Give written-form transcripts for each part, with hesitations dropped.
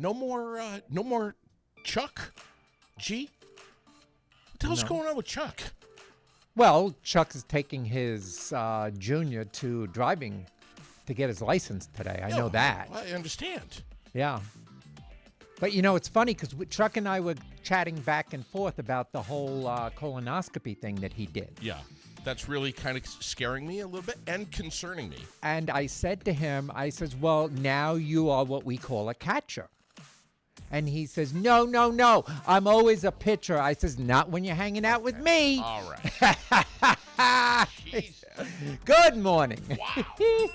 No more Chuck G? What the hell's going on with Chuck? Well, Chuck is taking his junior to driving to get his license today. I know that. I understand. Yeah. But, it's funny because Chuck and I were chatting back and forth about the whole colonoscopy thing that he did. Yeah. That's really kind of scaring me a little bit and concerning me. And I said to him, well, now you are what we call a catcher. And he says, no, I'm always a pitcher. I says, not when you're hanging out with me. All right. Jesus. Good morning. Wow.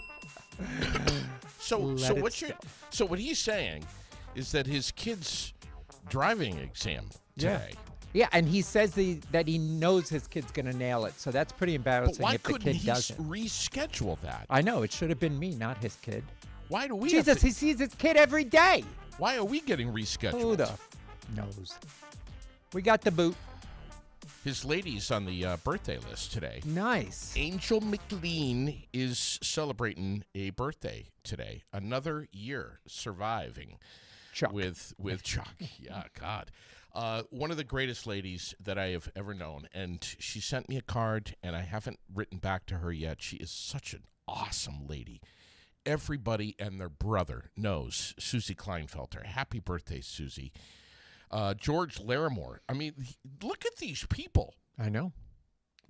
So what he's saying is that his kid's driving exam today. Yeah, and he says that he knows his kid's going to nail it. So that's pretty embarrassing But why if the couldn't kid he doesn't. reschedule that? I know. It should have been me, not his kid. Why do we Jesus, he sees his kid every day. Why are we getting rescheduled? Who the knows? We got the boot. His lady's on the birthday list today. Nice. Angel McLean is celebrating a birthday today. Another year surviving. Chuck. With Chuck. Yeah, God. One of the greatest ladies that I have ever known. And she sent me a card, and I haven't written back to her yet. She is such an awesome lady. Everybody and their brother knows Susie Kleinfelter. Happy birthday, Susie. George Larimore. I mean, look at these people. I know.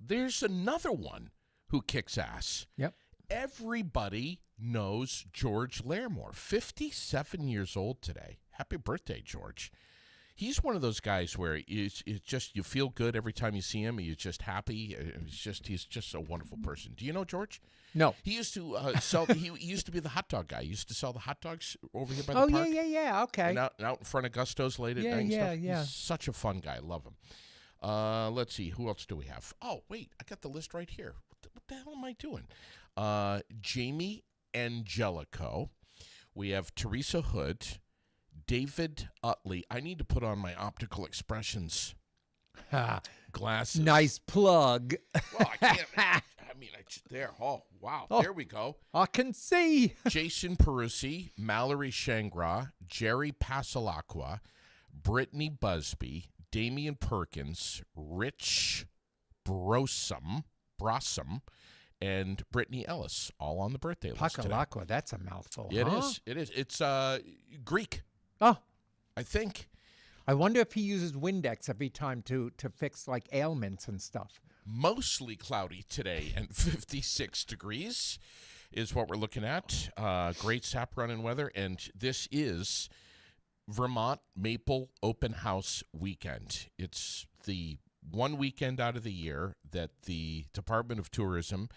There's another one who kicks ass. Yep. Everybody knows George Larimore. 57 years old today. Happy birthday, George. He's one of those guys where it's just you feel good every time you see him. He's just happy. He's just a wonderful person. Do you know George? No. He used to sell. He used to be the hot dog guy. He used to sell the hot dogs over here by the park. Yeah. Okay. And out in front of Gusto's late at night and stuff. Yeah. He's such a fun guy. Love him. Let's see. Who else do we have? Oh, wait. I got the list right here. What the hell am I doing? Jamie Angelico. We have Teresa Hood. David Utley. I need to put on my optical expressions glasses. Nice plug. Well, I can't. There. Oh, wow. Oh. There we go. I can see. Jason Perusi, Mallory Shangra, Jerry Pasalacqua, Brittany Busby, Damian Perkins, Rich Brossum, and Brittany Ellis, all on the birthday list today. Pasalacqua, that's a mouthful. It is. It is. It's Greek. Oh. I think. I wonder if he uses Windex every time to fix like ailments and stuff. Mostly cloudy today and 56 degrees is what we're looking at. Great sap running weather. And this is Vermont Maple Open House Weekend. It's the one weekend out of the year that the Department of Tourism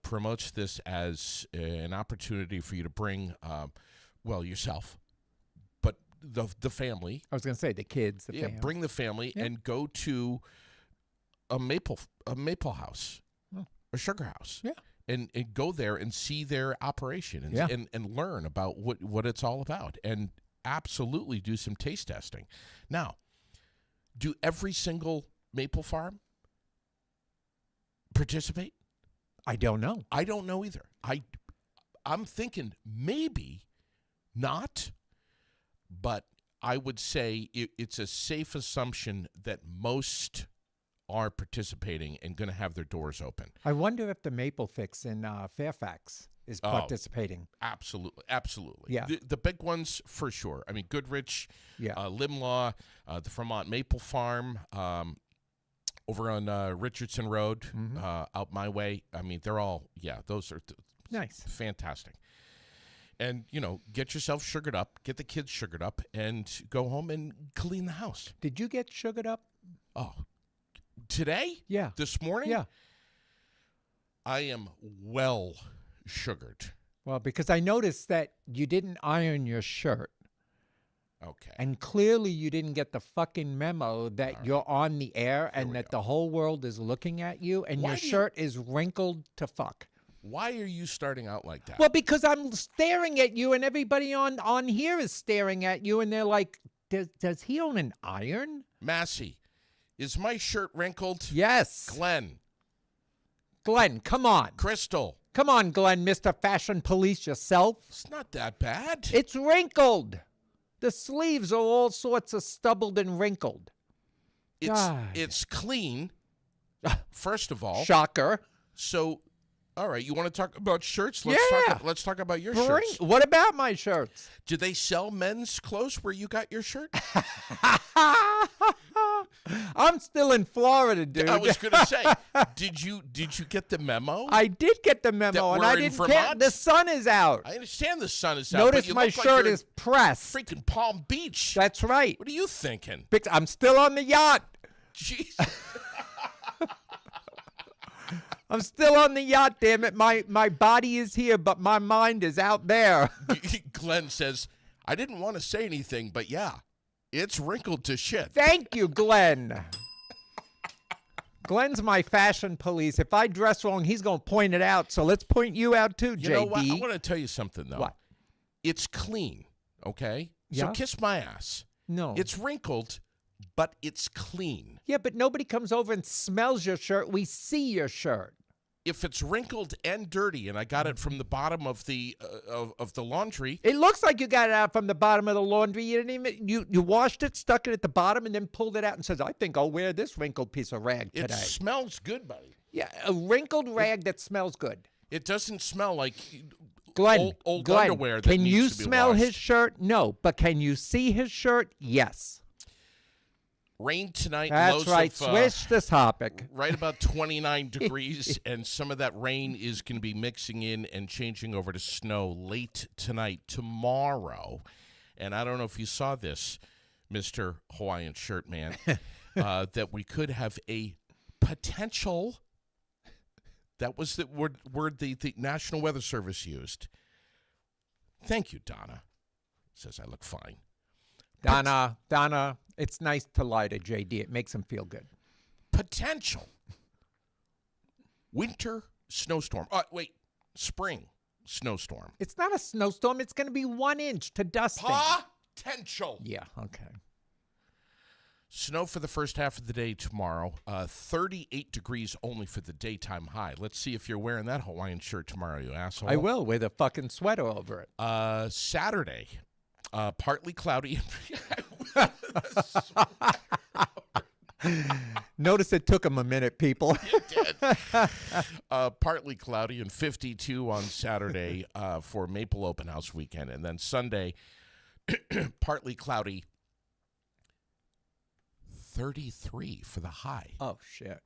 promotes this as an opportunity for you to bring, yourself, but the family. I was going to say the kids. The family. Bring the family and go to a maple house, a sugar house. Yeah. And go there and see their operation and learn about what it's all about and absolutely do some taste testing. Now, do every single maple farm participate? I don't know. I don't know either. I'm thinking maybe not, but I would say it's a safe assumption that most are participating and going to have their doors open. I wonder if the Maple Fix in Fairfax is participating. Absolutely. Yeah. The big ones for sure. I mean, Goodrich, Limlaw, the Vermont Maple Farm, over on Richardson Road, out my way. I mean, they're all, those are nice. Fantastic. And, get yourself sugared up, get the kids sugared up, and go home and clean the house. Did you get sugared up? Oh, today? Yeah. This morning? Yeah. I am well sugared. Well, because I noticed that you didn't iron your shirt. Okay. And clearly you didn't get the fucking memo that you're on the air and that the whole world is looking at you and your shirt is wrinkled to fuck. Why are you starting out like that? Well, because I'm staring at you and everybody on here is staring at you and they're like, does he own an iron? Massey, is my shirt wrinkled? Yes. Glenn, come on. Crystal. Come on, Glenn, Mr. Fashion Police yourself. It's not that bad. It's wrinkled. The sleeves are all sorts of stubbled and wrinkled. God. It's clean, first of all. Shocker. So, all right, you want to talk about shirts? Yeah. Let's talk about your Bring, shirts. what about my shirts? Do they sell men's clothes where you got your shirt? I'm still in Florida, dude. I was going to say, did you get the memo? I did get the memo, That and we're I in didn't care. Vermont? The sun is out. I understand the sun is out. Notice but you my look like shirt you're is pressed. in freaking Palm Beach. That's right. What are you thinking? I'm still on the yacht. Jeez. I'm still on the yacht, damn it. My body is here, but my mind is out there. Glenn says, I didn't want to say anything, but yeah, it's wrinkled to shit. Thank you, Glenn. Glenn's my fashion police. If I dress wrong, he's going to point it out. So let's point you out too, JD. You know what? I want to tell you something, though. What? It's clean, okay? So Yeah? kiss my ass. No. It's wrinkled, but it's clean. Yeah, but nobody comes over and smells your shirt. We see your shirt. If it's wrinkled and dirty, and I got it from the bottom of the laundry, It looks like you got it out from the bottom of the laundry. You didn't even you washed it, stuck it at the bottom, and then pulled it out and says, "I think I'll wear this wrinkled piece of rag it today." smells good, buddy. Yeah, a wrinkled rag that smells good. It doesn't smell like Glenn, old Glenn, underwear that can needs you to be smell washed. his shirt? No, but can you see his shirt? Yes. Rain tonight. That's lows right. of, Switch the topic. right about 29 degrees, and some of that rain is going to be mixing in and changing over to snow late tonight, tomorrow. And I don't know if you saw this, Mr. Hawaiian Shirt Man, that we could have a potential, that was the word the National Weather Service used. Thank you, Donna. Says I look fine. Donna, it's nice to lie to JD. It makes him feel good. Potential winter snowstorm. Spring snowstorm. It's not a snowstorm. It's going to be 1 inch to dusting. Potential. Yeah, okay. Snow for the first half of the day tomorrow. 38 degrees only for the daytime high. Let's see if you're wearing that Hawaiian shirt tomorrow, you asshole. I will with a fucking sweater over it. Saturday, partly cloudy. Notice it took him a minute, people. Partly cloudy and 52 on Saturday for Maple Open House weekend. And then Sunday, partly cloudy, 33 for the high. Oh, shit.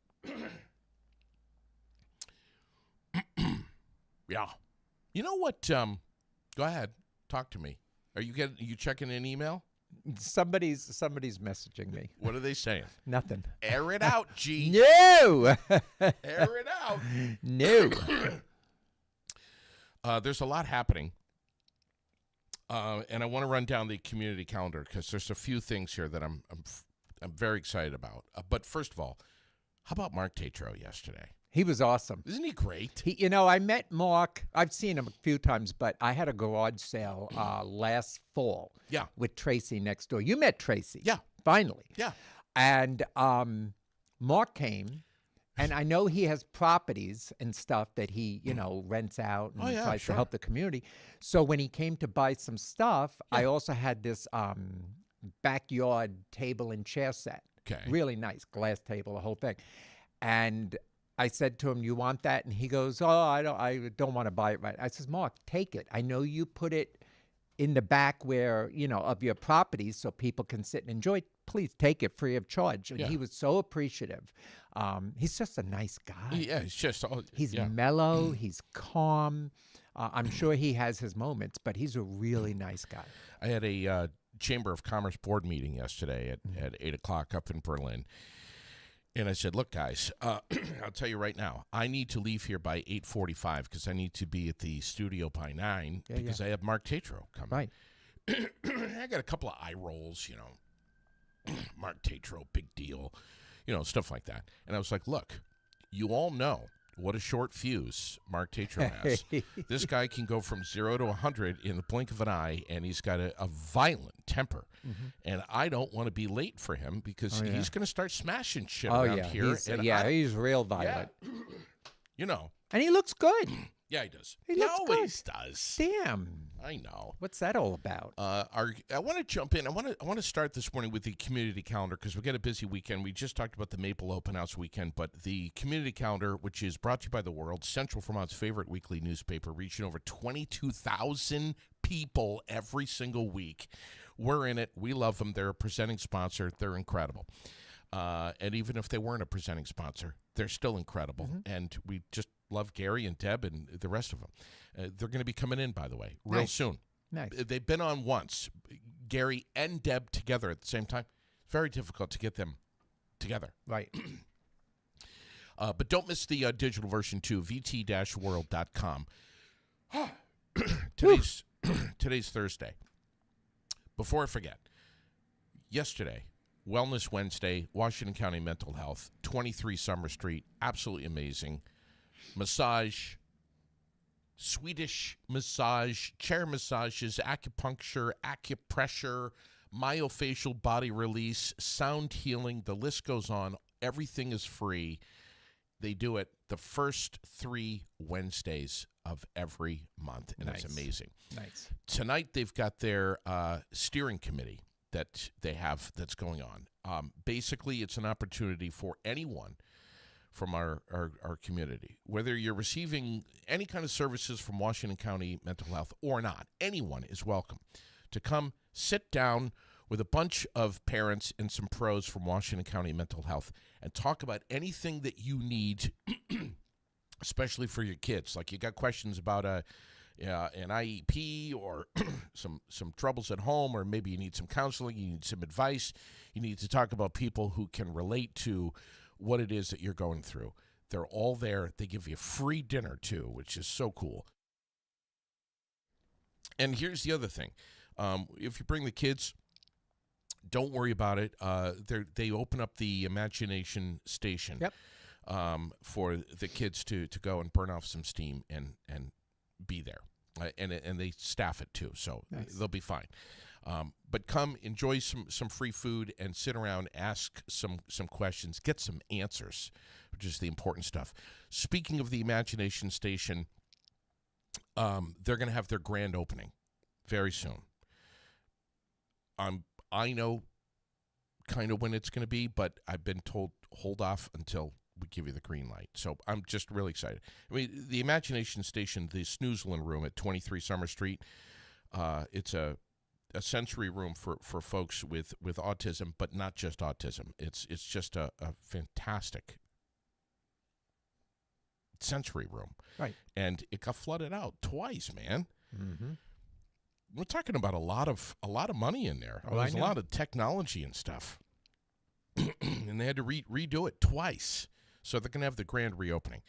Yeah. You know what? Go ahead. Talk to me. Are you checking an email? Somebody's messaging me. What are they saying? Nothing. Air it out, G. No. Air it out. No. There's a lot happening. And I want to run down the community calendar because there's a few things here that I'm very excited about. But first of all, how about Mark Tatro yesterday? He was awesome. Isn't he great? I met Mark. I've seen him a few times, but I had a garage sale last fall. Yeah. With Tracy next door. You met Tracy. Yeah. Finally. Yeah. And Mark came, and I know he has properties and stuff that he, rents out and tries to help the community. So when he came to buy some stuff, I also had this backyard table and chair set. Okay. Really nice glass table, the whole thing. And I said to him, "You want that?" And he goes, "Oh, I don't want to buy it right." I says, "Mark, take it. I know you put it in the back where, of your properties so people can sit and enjoy it. Please take it free of charge." And he was so appreciative. He's just a nice guy. Yeah, he's just... He's mellow. He's calm. I'm sure he has his moments, but he's a really nice guy. I had a Chamber of Commerce board meeting yesterday at 8 o'clock up in Berlin. And I said, look, guys, I'll tell you right now, I need to leave here by 8:45 because I need to be at the studio by 9 because I have Mark Tatro coming. Right. I got a couple of eye rolls, Mark Tatro, big deal, stuff like that. And I was like, look, you all know what a short fuse Mark Tatro has. This guy can go from 0 to 100 in the blink of an eye, and he's got a violent temper. Mm-hmm. And I don't want to be late for him because he's going to start smashing shit around here. He's real violent. Yeah. And he looks good. Yeah, he does. He looks always good. does. Damn. I know. What's that all about? I want to jump in. I want to start this morning with the community calendar because we got a busy weekend. We just talked about the Maple Open House weekend, but the community calendar, which is brought to you by The World, Central Vermont's favorite weekly newspaper, reaching over 22,000 people every single week. We're in it. We love them. They're a presenting sponsor. They're incredible. And even if they weren't a presenting sponsor, they're still incredible. And we just love Gary and Deb and the rest of them. They're going to be coming in, by the way, real soon. Nice. They've been on once, Gary and Deb together at the same time. Very difficult to get them together. Right. But don't miss the digital version too, vt-world.com. Today's Thursday. Before I forget, yesterday, Wellness Wednesday, Washington County Mental Health, 23 Summer Street, absolutely amazing. Massage, Swedish massage, chair massages, acupuncture, acupressure, myofascial body release, sound healing, the list goes on. Everything is free. They do it the first 3 Wednesdays of every month, and Nice. it's amazing. Nice. Tonight, they've got their steering committee that they have that's going on. Basically, it's an opportunity for anyone from our community, whether you're receiving any kind of services from Washington County Mental Health or not, anyone is welcome to come sit down with a bunch of parents and some pros from Washington County Mental Health and talk about anything that you need, especially for your kids. Like you got questions about an IEP or some troubles at home, or maybe you need some counseling, you need some advice, you need to talk about people who can relate to what it is that you're going through. They're all there. They give you free dinner too, which is so cool. And here's the other thing. If you bring the kids, don't worry about it. They open up the Imagination Station. Yep. For the kids to go and burn off some steam and be there. And they staff it too, so Nice. they'll be fine. But come, enjoy some free food, and sit around, ask some questions, get some answers, which is the important stuff. Speaking of the Imagination Station, they're going to have their grand opening very soon. I know kind of when it's going to be, but I've been told hold off until we give you the green light. So I'm just really excited. I mean, the Imagination Station, the Snoozlin Room at 23 Summer Street, it's a sensory room for folks with autism, but not just autism. It's just a fantastic sensory room. Right. And it got flooded out twice, man. Mm-hmm. We're talking about a lot of money in there. Oh, I There's a know. lot of technology and stuff. And they had to redo it twice. So they're going to have the grand reopening.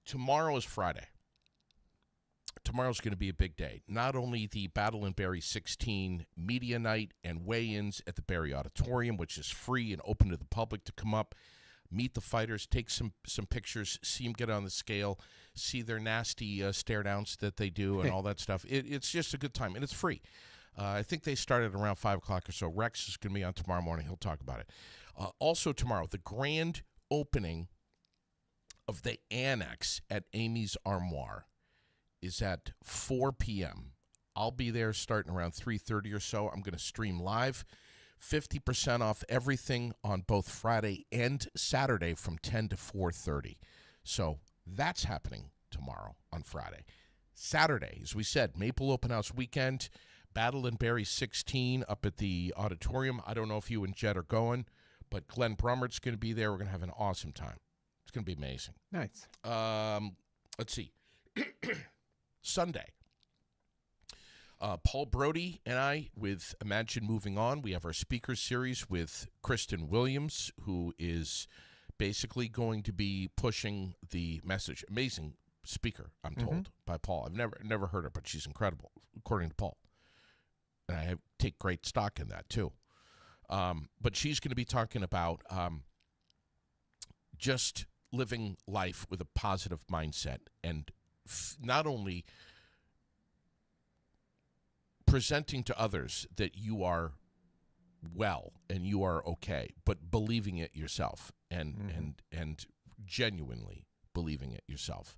Tomorrow is Friday. Tomorrow's going to be a big day. Not only the Battle and Berry 16 media night and weigh-ins at the Berry Auditorium, which is free and open to the public to come up, meet the fighters, take some pictures, see them get on the scale, see their nasty stare-downs that they do and all that stuff. It's just a good time, and it's free. I think they started around 5 o'clock or so. Rex is going to be on tomorrow morning. He'll talk about it. Also tomorrow, the grand opening of the Annex at Amy's Armoire is at 4 p.m. I'll be there starting around 3:30 or so. I'm going to stream live. 50% off everything on both Friday and Saturday from 10 to 4:30. So that's happening tomorrow on Friday. Saturday, as we said, Maple Open House weekend, Battle and Berry 16 up at the auditorium. I don't know if you and Jed are going, but Glenn Brummert's going to be there. We're going to have an awesome time. It's going to be amazing. Nice. Let's see. Sunday. Paul Brody and I with Imagine Moving On. We have our speaker series with Kristen Williams, who is basically going to be pushing the message. Amazing speaker, I'm told, by Paul. I've never heard her, but she's incredible, according to Paul. And I take great stock in that, too. But she's going to be talking about just living life with a positive mindset and not only presenting to others that you are well and you are okay, but believing it yourself and genuinely believing it yourself.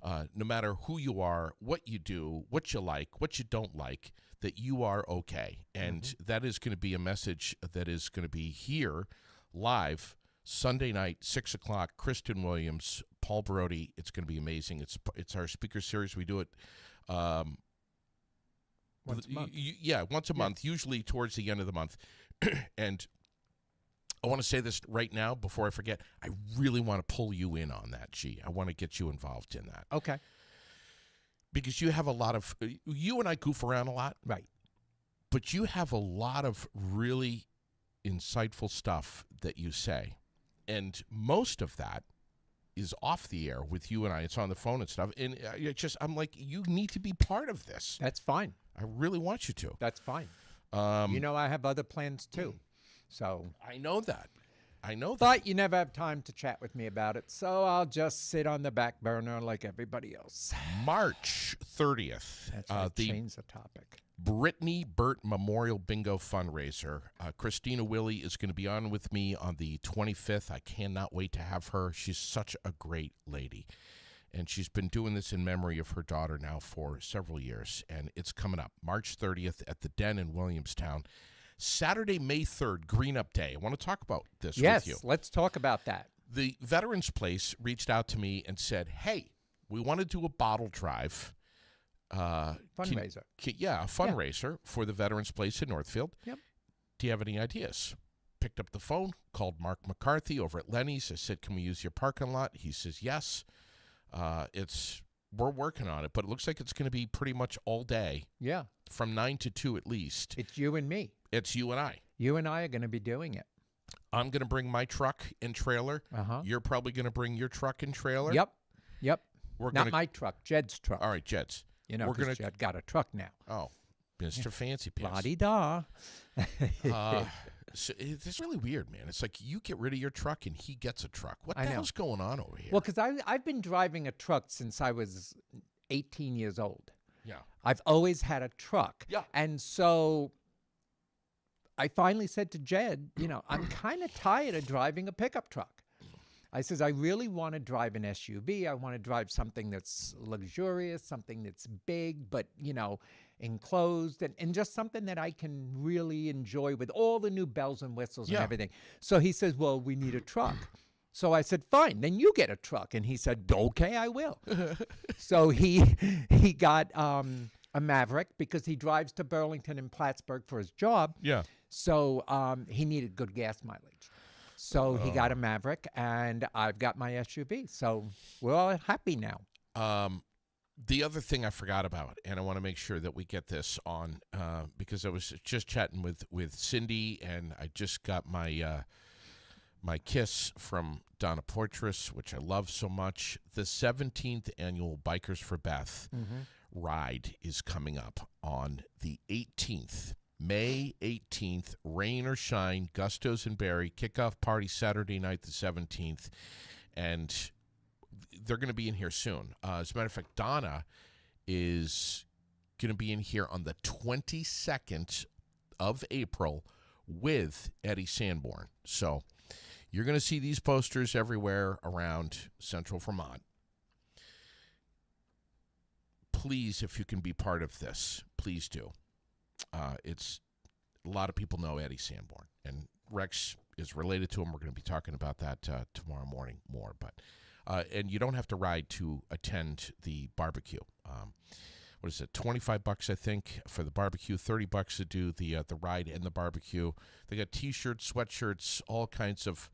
no matter who you are, what you do, what you like, what you don't like, that you are okay. And that is going to be a message that is going to be here live Sunday night, 6 o'clock. Kristen Williams, Paul Brody. It's going to be amazing. It's our speaker series. We do it Once a month. once a month, usually towards the end of the month. And I want to say this right now before I forget. I really want to pull you in on that, G. I want to get you involved in that. Okay. Because you have a lot of, you and I goof around a lot, Right. but you have a lot of really insightful stuff that you say. And most of that is off the air with you and I. It's on the phone and stuff. And I'm like, you need to be part of this. That's fine. I really want you to. That's fine. I have other plans too. So, I know that. but you never have time to chat with me about it. So I'll just sit on the back burner like everybody else. March 30th, That's right. the Change the topic. Brittany Burt Memorial Bingo fundraiser. Christina Willie is going to be on with me on the 25th. I cannot wait to have her. She's such a great lady. And she's been doing this in memory of her daughter now for several years. And it's coming up March 30th at the Den in Williamstown. Saturday, May 3rd, Green Up Day. I want to talk about this with you. Yes, let's talk about that. The Veterans Place reached out to me and said, hey, we want to do a bottle drive. Fundraiser. A fundraiser for the Veterans Place in Northfield. Yep. Do you have any ideas? Picked up the phone, called Mark McCarthy over at Lenny's. I said, can we use your parking lot? He says, yes. We're working on it, but it looks like it's going to be pretty much all day Yeah. from 9 to 2 at least. It's you and me. It's you and I. You and I are going to be doing it. I'm going to bring my truck and trailer. Uh-huh. You're probably going to bring your truck and trailer. Yep. We're Not gonna, my truck, Jed's truck. all right, Jets. You know, we're 'cause gonna- Jed got a truck now. Oh, Mr. Fancy Pants. La-di-da. So it's really weird, man. It's like you get rid of your truck and he gets a truck. What I the know. hell's going on over here? Well, because I've been driving a truck since I was 18 years old. yeah. I've always had a truck. Yeah. And so I finally said to Jed, I'm kind of tired of driving a pickup truck. I says, I really want to drive an SUV. I want to drive something that's luxurious, something that's big, but, enclosed, and just something that I can really enjoy with all the new bells and whistles Yeah. and everything. So he says, well, we need a truck. So I said, fine, then you get a truck. And he said, okay, I will. So he got a Maverick because he drives to Burlington and Plattsburgh for his job. Yeah. So he needed good gas mileage. So he got a Maverick, and I've got my SUV. So we're all happy now. The other thing I forgot about, and I want to make sure that we get this on, because I was just chatting with Cindy, and I just got my my kiss from Donna Portress, which I love so much. The 17th annual Bikers for Beth ride is coming up on the 18th. May 18th, rain or shine, Gustos and Barrie, kickoff party Saturday night the 17th, and they're going to be in here soon. As a matter of fact, Donna is going to be in here on the 22nd of April with Eddie Sanborn. So you're going to see these posters everywhere around Central Vermont. Please, if you can be part of this, please do. It's a lot of people know Eddie Sanborn, and Rex is related to him. We're going to be talking about that tomorrow morning more. But and you don't have to ride to attend the barbecue. What is it? $25, I think, for the barbecue. $30 to do the ride and the barbecue. They got T-shirts, sweatshirts, all kinds of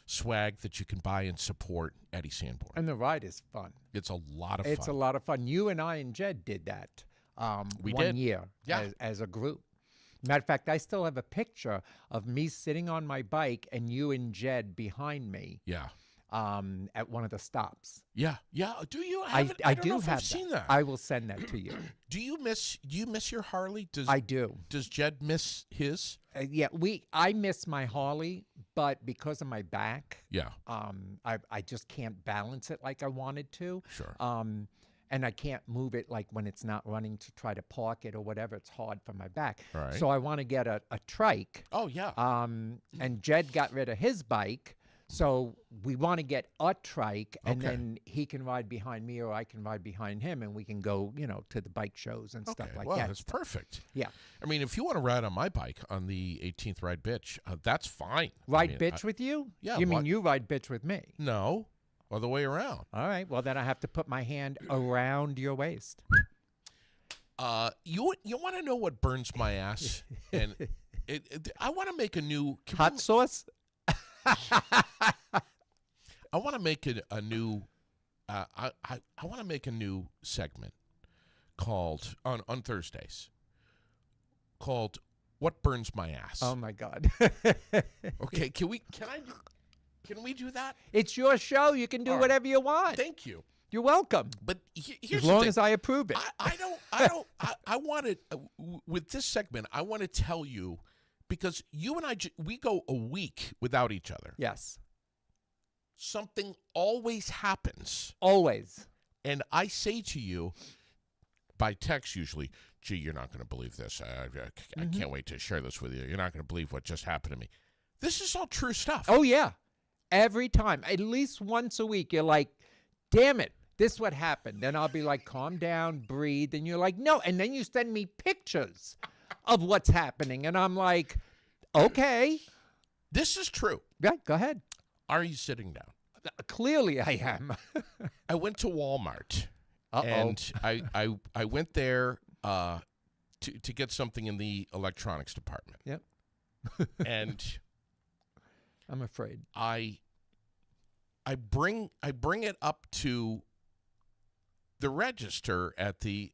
swag that you can buy and support Eddie Sanborn. And the ride is fun. It's a lot of It's a fun. lot of fun. You and I and Jed did that We one did. year Yeah. as a group. Matter of fact, I still have a picture of me sitting on my bike and you and Jed behind me Yeah. at one of the stops. Yeah. Yeah. Do you? I don't do know if have I've seen that. I will send that to you. Do you miss your Harley? I do. Does Jed miss his? Yeah, I miss my Harley, but because of my back, Yeah. I just can't balance it like I wanted to. Sure. And I can't move it like when it's not running to try to park it or whatever. It's hard for my back. Right. So I want to get a trike. Oh yeah. And Jed got rid of his bike. So we want to get a trike, and Okay. then he can ride behind me, or I can ride behind him, and we can go, to the bike shows and stuff Okay, like well, that. that's perfect. Yeah. I mean, if you want to ride on my bike on the 18th Ride Bitch, that's fine. I Ride mean, bitch with you? yeah, You mean what- you ride bitch with me? No, other way around. All right. Well, then I have to put my hand around your waist. You want to know what burns my ass? And I want to make a new Hot sauce? I want to make a new. I want to make a new segment called on Thursdays. Called "What Burns My Ass." Oh my God. Okay, can we do that? It's your show. You can do All right. whatever you want. Thank you. You're welcome. But here's As long the thing. as I approve it. I want to with this segment. I want to tell you because you and I we go a week without each other. Yes. Something always happens. Always. And I say to you, by text usually, gee, you're not going to believe this. I can't wait to share this with you. You're not going to believe what just happened to me. This is all true stuff. Oh, yeah. Every time. At least once a week, you're like, damn it. This what happened. Then I'll be like, calm down, breathe. And you're like, no. And then you send me pictures of what's happening. And I'm like, okay. This is true. Yeah, go ahead. Are you sitting down? Clearly I am. I went to Walmart. Uh-oh. And I went there to get something in the electronics department. Yep. And I'm afraid. I bring it up to the register at the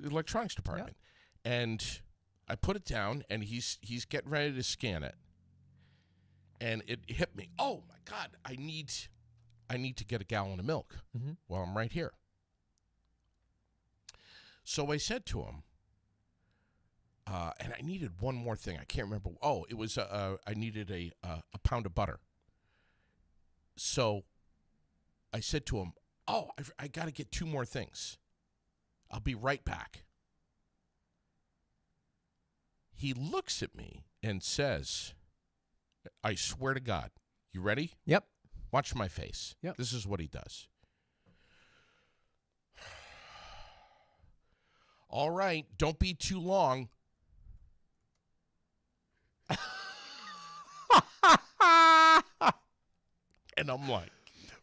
electronics department, and I put it down, and he's getting ready to scan it, and it hit me. Oh my God! I need to get a gallon of milk. Mhm. Well, I'm right here. So I said to him, and I needed one more thing. I can't remember. Oh, it was I needed a pound of butter. So I said to him, oh, I got to get two more things. I'll be right back. He looks at me and says, I swear to God, you ready? Yep. Watch my face. Yep. This is what he does. All right, don't be too long. And I'm like,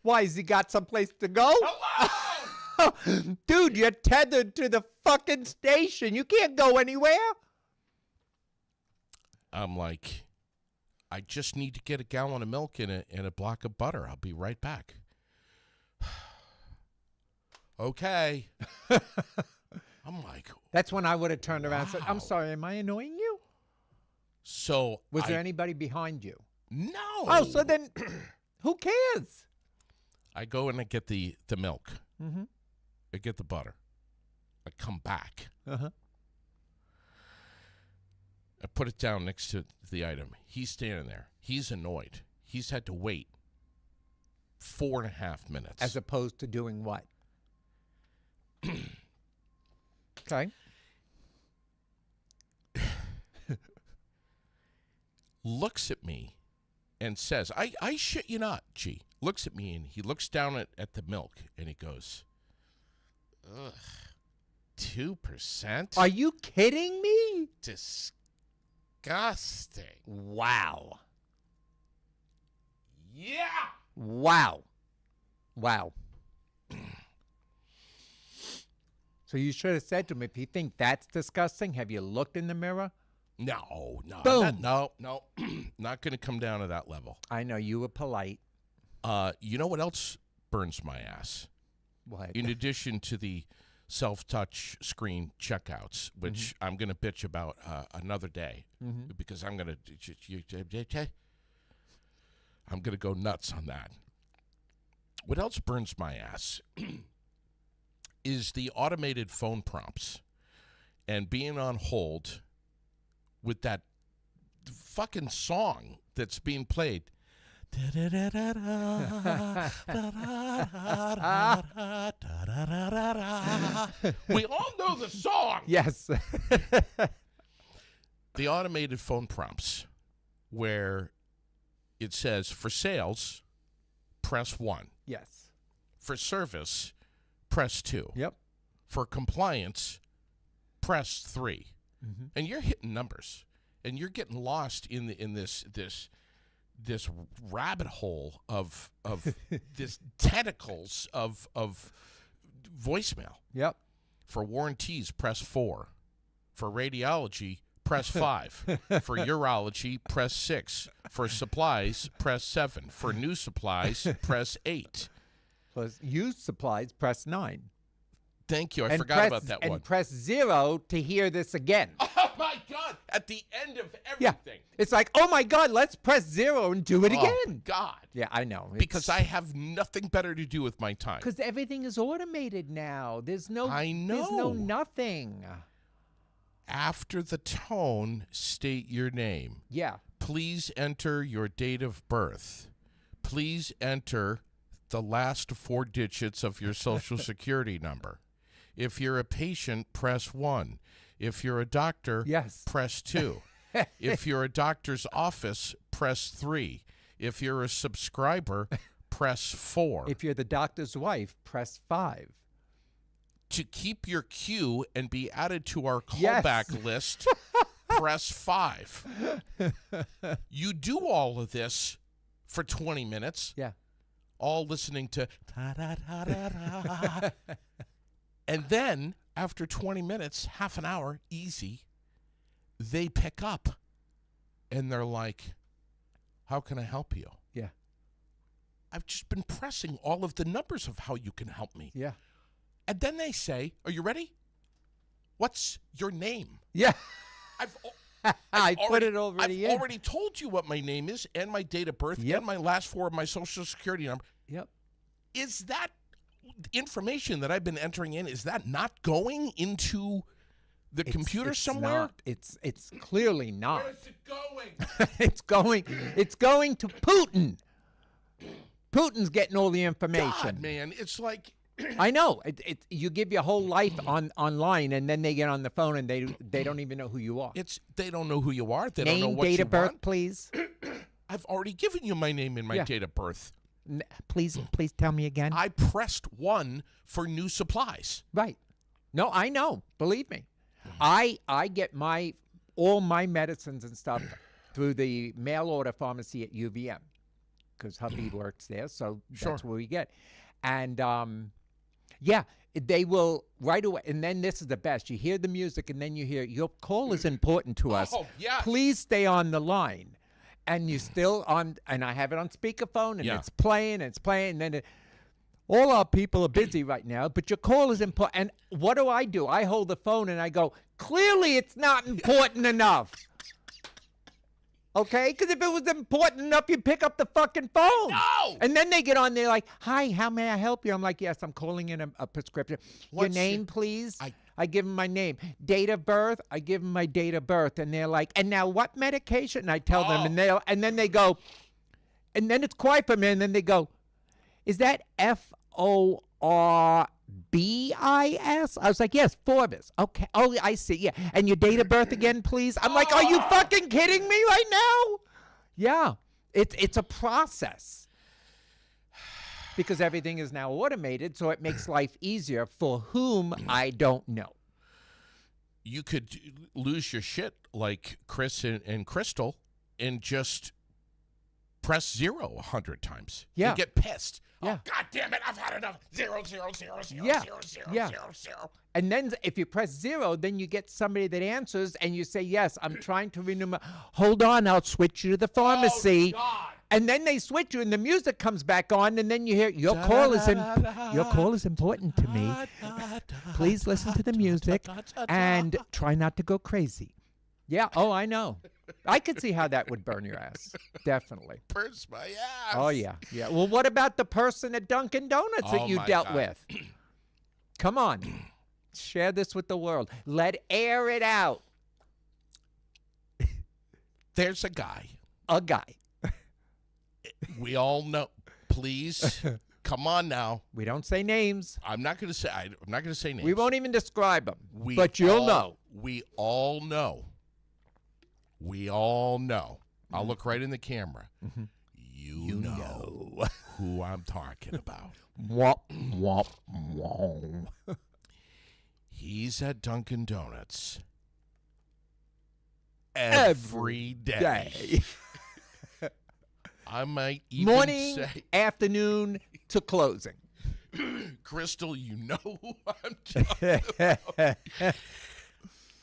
Why, has he got someplace to go? hello! Dude, you're tethered to the fucking station. You can't go anywhere. I'm like, I just need to get a gallon of milk and a block of butter. I'll be right back. Okay. I'm like, That's when I would have turned around and said, I'm Wow. sorry, am I annoying you? so Was there anybody behind you? No. Oh, so then who cares? I go and I get the milk. Mm-hmm. I get the butter. I come back. Uh-huh. I put it down next to the item. He's standing there. He's annoyed. He's had to wait 4.5 minutes. As opposed to doing what? Okay. Looks at me and says, I shit you not, G. Looks at me and he looks down at the milk and he goes, ugh, 2%? Are you kidding me? Disgusting. Wow. Yeah. Wow. Wow. So you should have said to him, if you think that's disgusting, have you looked in the mirror? No, no. Boom. No. Not going to come down to that level. I know you were polite. You know what else burns my ass? What? In addition to the self-touch screen checkouts, which I'm going to bitch about another day because I'm going to go nuts on that. What else burns my ass is the automated phone prompts and being on hold with that fucking song that's being played. We all know the song. Yes. The automated phone prompts where it says for sales, press 1. Yes. For service, press 2. Yep. For compliance, press 3. Mm-hmm. And you're hitting numbers, and you're getting lost in this rabbit hole of this tentacles of voicemail. Yep. For warranties, press 4. For radiology, press 5. For urology, press 6. For supplies, press 7. For new supplies, press 8. Plus used supplies, press 9. Thank you. I And forgot about that and one. press 0 to hear this again. Oh, my God. At the end of Yeah. everything. It's like, oh my God, let's press 0 and do it Oh, again. God. Yeah, I know. Because I have nothing better to do with my time. Because everything is automated now. There's no. I There's no know. nothing. After the tone, state your name. Yeah. Please enter your date of birth. Please enter the last 4 digits of your social security number. If you're a patient, press 1. If you're a doctor, Yes. press 2. If you're a doctor's office, press 3. If you're a subscriber, press 4. If you're the doctor's wife, press 5. To keep your queue and be added to our Yes. callback list, press 5. You do all of this for 20 minutes, Yeah. all listening to ta-da-da-da-da. And then, after 20 minutes, half an hour, easy, they pick up and they're like, how can I help you? Yeah. I've just been pressing all of the numbers of how you can help me. Yeah. And then they say, are you ready? What's your name? Yeah. I've I put it already I've in. already told you what my name is and my date of birth Yep. and my last 4 of my social security number. Yep. Is that information that I've been entering in, is that not going into the computer It's somewhere? not. It's clearly not. Where is it going? It's going to Putin. Putin's getting all the information. God, man, it's like I know. You give your whole life online, and then they get on the phone and they don't even know who you are. they don't know who you are. They don't know Name, what date you of birth, want. please. I've already given you my name and my Yeah. date of birth. Please tell me again. I pressed 1 for new supplies. Right. No, I know. Believe me. I get all my medicines and stuff through the mail order pharmacy at UVM because hubby works there, so that's Sure. where we get. And yeah, they will right away. And then this is the best. You hear the music, and then you hear your call is important to us. Oh, yes. Please stay on the line. And you still on, and I have it on speakerphone, and Yeah. it's playing, and then all our people are busy right now, but your call is important. And what do? I hold the phone and I go, clearly it's not important enough. Okay? Because if it was important enough, you'd pick up the fucking phone. No! And then they get on there like, hi, how may I help you? I'm like, yes, I'm calling in a prescription. Your What's name, your- please? I- I give them my name. Date of birth, I give them my date of birth. And they're like, and now what medication? And I tell them, and then they go, and then it's quiet for a minute, and then they go, is that FORBIS? I was like, yes, Forbis. Okay. Oh, I see. Yeah. And your date of birth again, please? I'm like, are you fucking kidding me right now? Yeah. It's a process. Because everything is now automated, so it makes life easier for whom I don't know. You could lose your shit like Chris and Crystal and just press 0 100 times. Yeah. And get pissed. Yeah. Oh, God damn it, I've had enough. 0 0 0 0 Yeah. 0 0 Yeah. 0 0. And then if you press 0, then you get somebody that answers and you say, yes, I'm trying to renew my... Hold on, I'll switch you to the pharmacy. Oh, God. And then they switch you and the music comes back on and then you hear, your call is important to me. Please listen to the music and try not to go crazy. Yeah, oh, I know. I could see how that would burn your ass. Definitely. Burns my ass. Oh, yeah. Yeah. Well, what about the person at Dunkin' Donuts that Oh, you my dealt God. with? Come on. Share this with the world. Air it out. There's a guy. A guy. We all know. Please, come on now. We don't say names. I'm not going to say. I'm not going to say names. We won't even describe them. We But you'll all- know. We all know. We all know. I'll look right in the camera. You know who I'm talking about. Womp, womp, womp. He's at Dunkin' Donuts every day. I might even Morning, say, afternoon to closing. Crystal, you know who I'm talking about.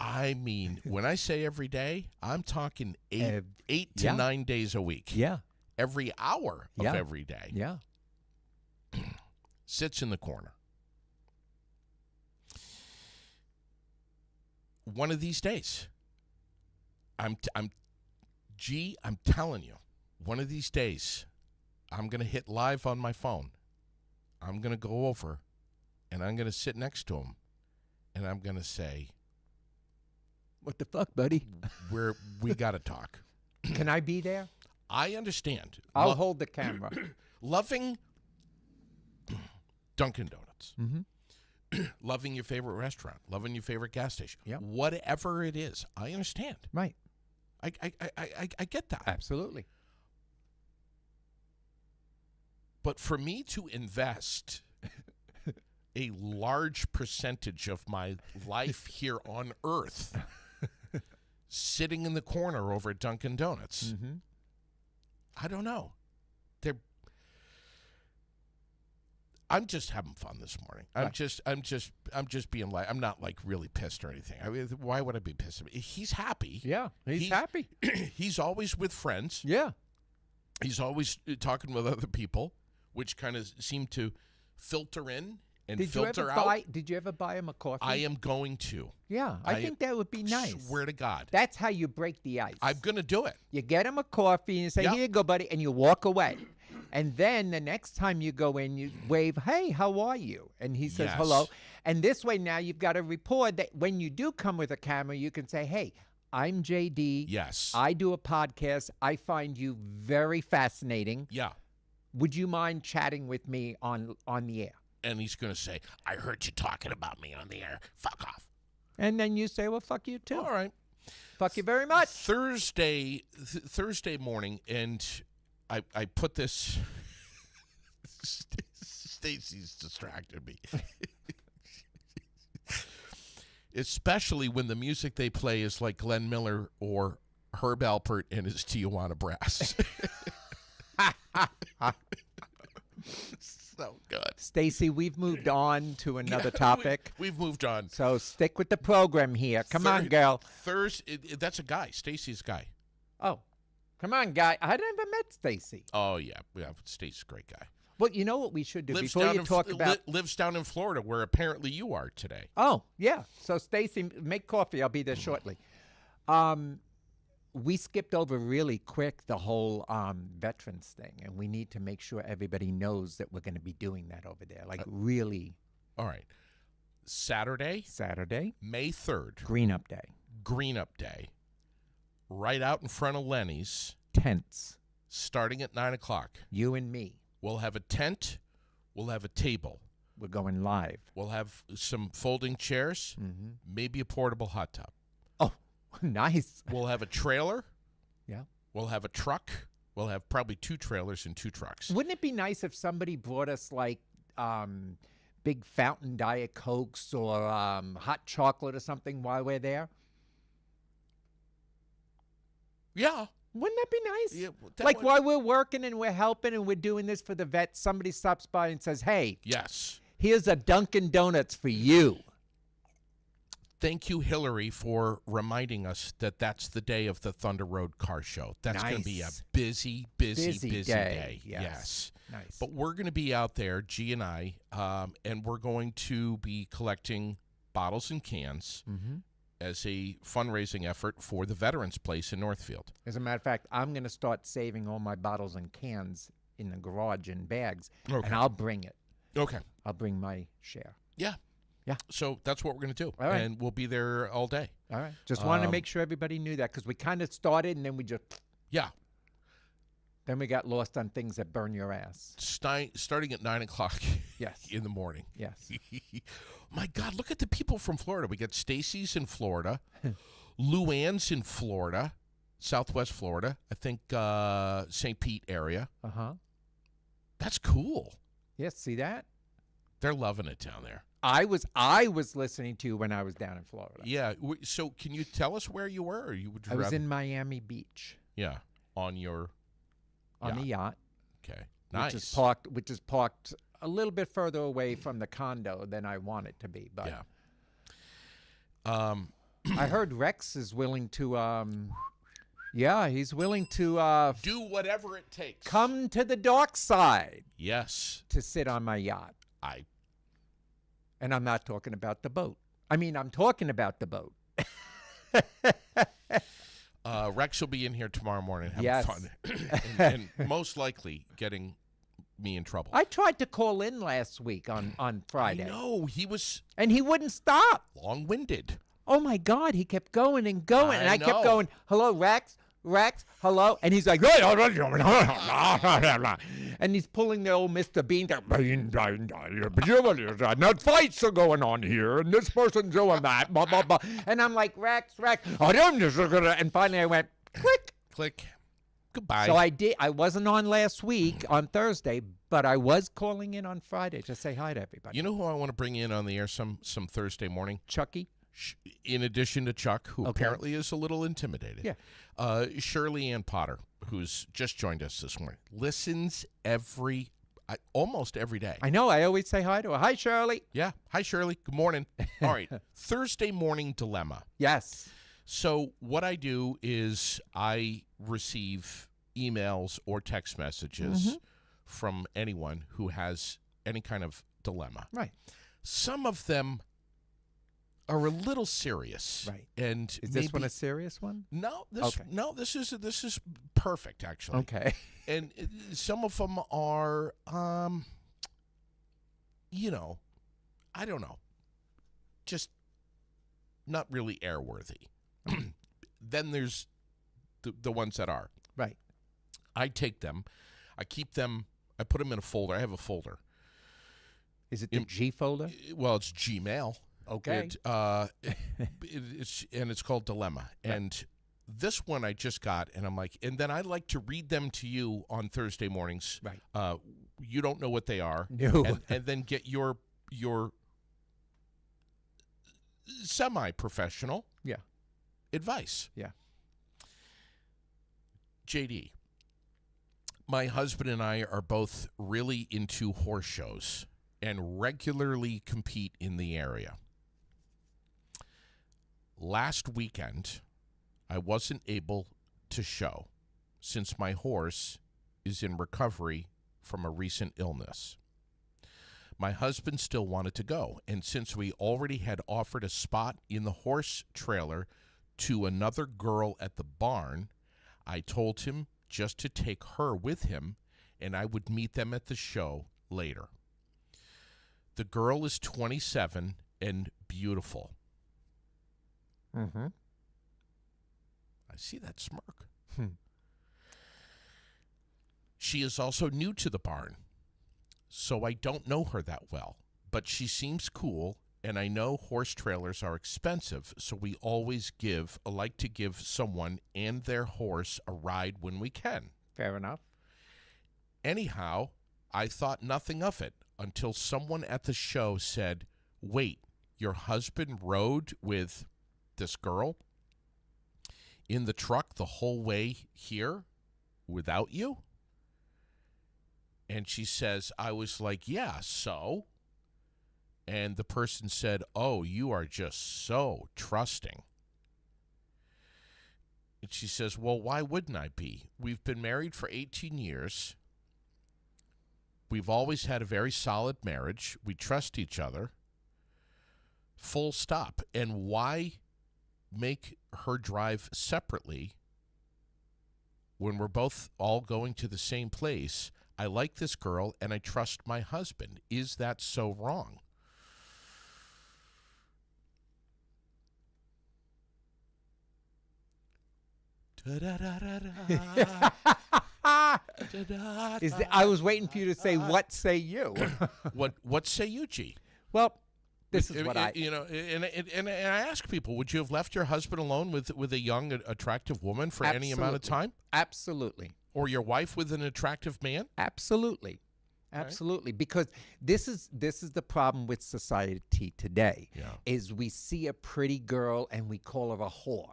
I mean, when I say every day, I'm talking eight to yeah. 9 days a week. Yeah, Every hour of Yeah. every day. yeah. Sits in the corner. One of these days, I'm telling you, one of these days, I'm going to hit live on my phone. I'm going to go over and I'm going to sit next to him and I'm going to say, What the fuck, buddy? we got to talk. Can I be there? I understand. I'll hold the camera. Loving Dunkin' Donuts. Mm-hmm. Loving your favorite restaurant. Loving your favorite gas station. Yep. Whatever it is, I understand. Right. I get that. Absolutely. But for me to invest a large percentage of my life here on Earth sitting in the corner over at Dunkin' Donuts, Mm-hmm. I don't know. I'm just having fun this morning. Right. I'm just being like, I'm not like really pissed or anything. I mean, why would I be pissed? He's happy. Yeah, he's happy. He's always with friends. Yeah. He's always talking with other people, which kind of seem to filter in and filter out. Did you ever buy him a coffee? I am going to. Yeah, I think that would be nice. Swear to God. That's how you break the ice. I'm going to do it. You get him a coffee and you say, Yep. Here you go, buddy, and you walk away. And then the next time you go in, you wave, Hey, how are you? And he says, Yes. Hello. And this way now you've got a rapport that when you do come with a camera, you can say, Hey, I'm JD. Yes. I do a podcast. I find you very fascinating. Yeah. Would you mind chatting with me on the air? And he's going to say, I heard you talking about me on the air. Fuck off. And then you say, Well, fuck you too. All right. Fuck you very much. Thursday morning, and I put this. Stacy's distracted me. Especially when the music they play is like Glenn Miller or Herb Alpert and his Tijuana Brass. So good. Stacy, we've moved on to another topic. We've moved on. So stick with the program here. Come on, girl. Thursday. That's a guy. Stacy's guy. Oh, come on, guy. I never met Stacy. Oh yeah. Stacy's a great guy. Well, you know what we should do Lives before down you in talk about. lives down in Florida, where apparently you are today. Oh, yeah. So Stacy, make coffee. I'll be there shortly. We skipped over really quick the whole veterans thing, and we need to make sure everybody knows that we're going to be doing that over there. Like really, All right. Saturday, Saturday, May 3rd, Green Up Day, Green Up Day, right out in front of Lenny's, tents. starting at 9 o'clock. You and me. We'll have a tent. We'll have a table. We're going live. We'll have some folding chairs, Mm-hmm. maybe a portable hot tub. Oh, nice. We'll have a trailer. Yeah. We'll have a truck. We'll have probably 2 trailers and 2 trucks. Wouldn't it be nice if somebody brought us like big fountain Diet Cokes or hot chocolate or something while we're there? Yeah. Wouldn't that be nice? Yeah, Like while we're working and we're helping and we're doing this for the vets, somebody stops by and says, Hey, Yes. here's a Dunkin' Donuts for you. Thank you, Hillary, for reminding us that that's the day of the Thunder Road Car Show. That's going to be a Nice. busy Busy day. day. Yes. Yes. Nice. But we're going to be out there, G and I, and we're going to be collecting bottles and cans Mm-hmm. as a fundraising effort for the Veterans Place in Northfield. As a matter of fact, I'm going to start saving all my bottles and cans in the garage in bags, Okay. and I'll bring it. Okay. I'll bring my share. Yeah. Yeah. So that's what we're going to do. All right. And we'll be there all day. All right. Just wanted to make sure everybody knew that because we kind of started and then we just Yeah. then we got lost on things that burn your ass. Starting at 9 o'clock Yes. in the morning. Yes. My God, look at the people from Florida. We got Stacy's in Florida, Luann's in Florida, Southwest Florida. I think St. Pete area. Uh-huh. That's cool. Yes, see that? They're loving it down there. I was listening to you when I was down in Florida. Yeah. So can you tell us where you were? Or you would I was in Miami Beach Yeah, on your on the yacht, Okay. Nice. which is parked a little bit further away from the condo than I want it to be. But Yeah. I heard Rex is willing to he's willing to Do whatever it takes. come to the dark side Yes. to sit on my yacht. And I'm not talking about the boat. I mean, I'm talking about the boat. Rex will be in here tomorrow morning having Yes. fun. and most likely getting me in trouble. I tried to call in last week on Friday. No, he was And he wouldn't stop. long-winded. Oh my God, he kept going and going. And I I kept know. going, hello, Rex, hello. And he's like, and he's pulling the old Mr. Bean. No fights are going on here, and this person's doing that. Blah, blah, blah. And I'm like, Rex. And finally I went, click. Click. Goodbye. So I wasn't on last week on Thursday, but I was calling in on Friday to say hi to everybody. You know who I want to bring in on the air some Thursday morning? Chucky? In addition to Chuck, who Okay. apparently is a little intimidated. Yeah. Shirley Ann Potter, who's just joined us this morning, listens almost every day. I know. I always say hi to her. Hi, Shirley. Yeah. Hi, Shirley. Good morning. All right. Thursday morning dilemma. Yes. So what I do is I receive emails or text messages from anyone who has any kind of dilemma. Right. Some of them are a little serious. Right. And Is this one a serious one? No, Okay. this is perfect actually. Okay. And some of them are I don't know. Just not really airworthy. Then there's the ones that are. Right. I take them, I keep them, I put them in a folder. I have a folder. Is it the G folder? Well, it's Gmail. Okay. It's called Dilemma. Right. And this one I just got, and I'm like, and then I like to read them to you on Thursday mornings. Right. You don't know what they are. No. And then get your semi-professional Yeah. advice. Yeah. JD, my husband and I are both really into horse shows and regularly compete in the area. Last weekend, I wasn't able to show since my horse is in recovery from a recent illness. My husband still wanted to go, and since we already had offered a spot in the horse trailer to another girl at the barn, I told him just to take her with him, and I would meet them at the show later. The girl is 27 and beautiful. Mm-hmm. I see that smirk. Hmm. She is also new to the barn, so I don't know her that well, but she seems cool, and I know horse trailers are expensive, so we always like to give someone and their horse a ride when we can. Fair enough. Anyhow, I thought nothing of it until someone at the show said, "Wait, your husband rode with this girl in the truck the whole way here without you?" And she says, I was like, "Yeah, so?" And the person said, "Oh, you are just so trusting." And she says, "Well, why wouldn't I be? We've been married for 18 years. We've always had a very solid marriage. We trust each other. Full stop. And why make her drive separately when we're both all going to the same place? I like this girl and I trust my husband. Is that so wrong?" I was waiting for you to say, "What say you?" What say you, G? Well, This is what I. You know, and I ask people, would you have left your husband alone with a young, attractive woman for any amount of time? Absolutely. Or your wife with an attractive man? Absolutely. Absolutely. Because this is the problem with society today. Yeah. Is we see a pretty girl and we call her a whore.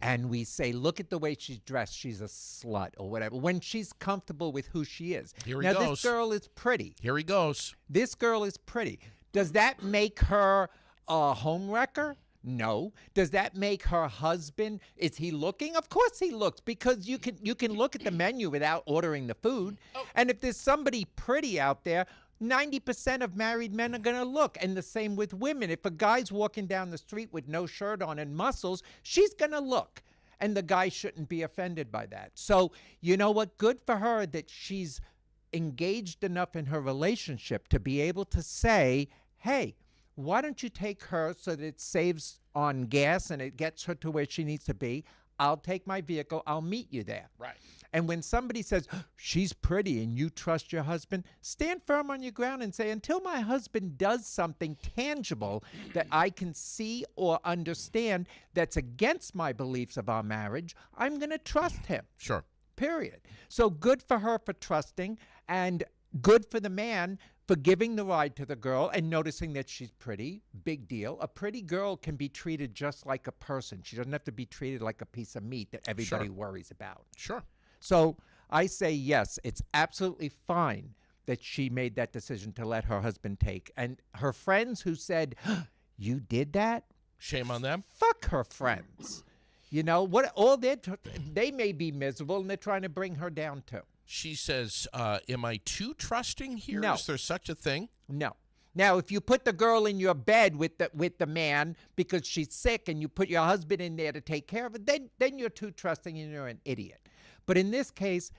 And we say, look at the way she's dressed. She's a slut or whatever. When she's comfortable with who she is. Here he now, goes. this girl is pretty. Here he goes. This girl is pretty. Does that make her a homewrecker? No. Does that make her husband? Is he looking? Of course he looks, because you can look at the menu without ordering the food. Oh. And if there's somebody pretty out there, 90% of married men are going to look. And the same with women. If a guy's walking down the street with no shirt on and muscles, she's going to look. And the guy shouldn't be offended by that. So, you know what? Good for her that she's engaged enough in her relationship to be able to say, hey, why don't you take her so that it saves on gas and it gets her to where she needs to be? I'll take my vehicle. I'll meet you there. Right. And when somebody says, she's pretty and you trust your husband, stand firm on your ground and say, until my husband does something tangible that I can see or understand that's against my beliefs of our marriage, I'm going to trust him. Sure. Period. So good for her for trusting, and good for the man for giving the ride to the girl and noticing that she's pretty. Big deal. A pretty girl can be treated just like a person. She doesn't have to be treated like a piece of meat that everybody worries about. Sure. So I say yes, it's absolutely fine that she made that decision to let her husband take. And her friends who said, you did that? Shame on them. Fuck her friends. You know, they may be miserable and they're trying to bring her down too. She says, am I too trusting here? No. Is there such a thing? No. Now, if you put the girl in your bed with the man because she's sick and you put your husband in there to take care of it, then you're too trusting and you're an idiot. But in this case,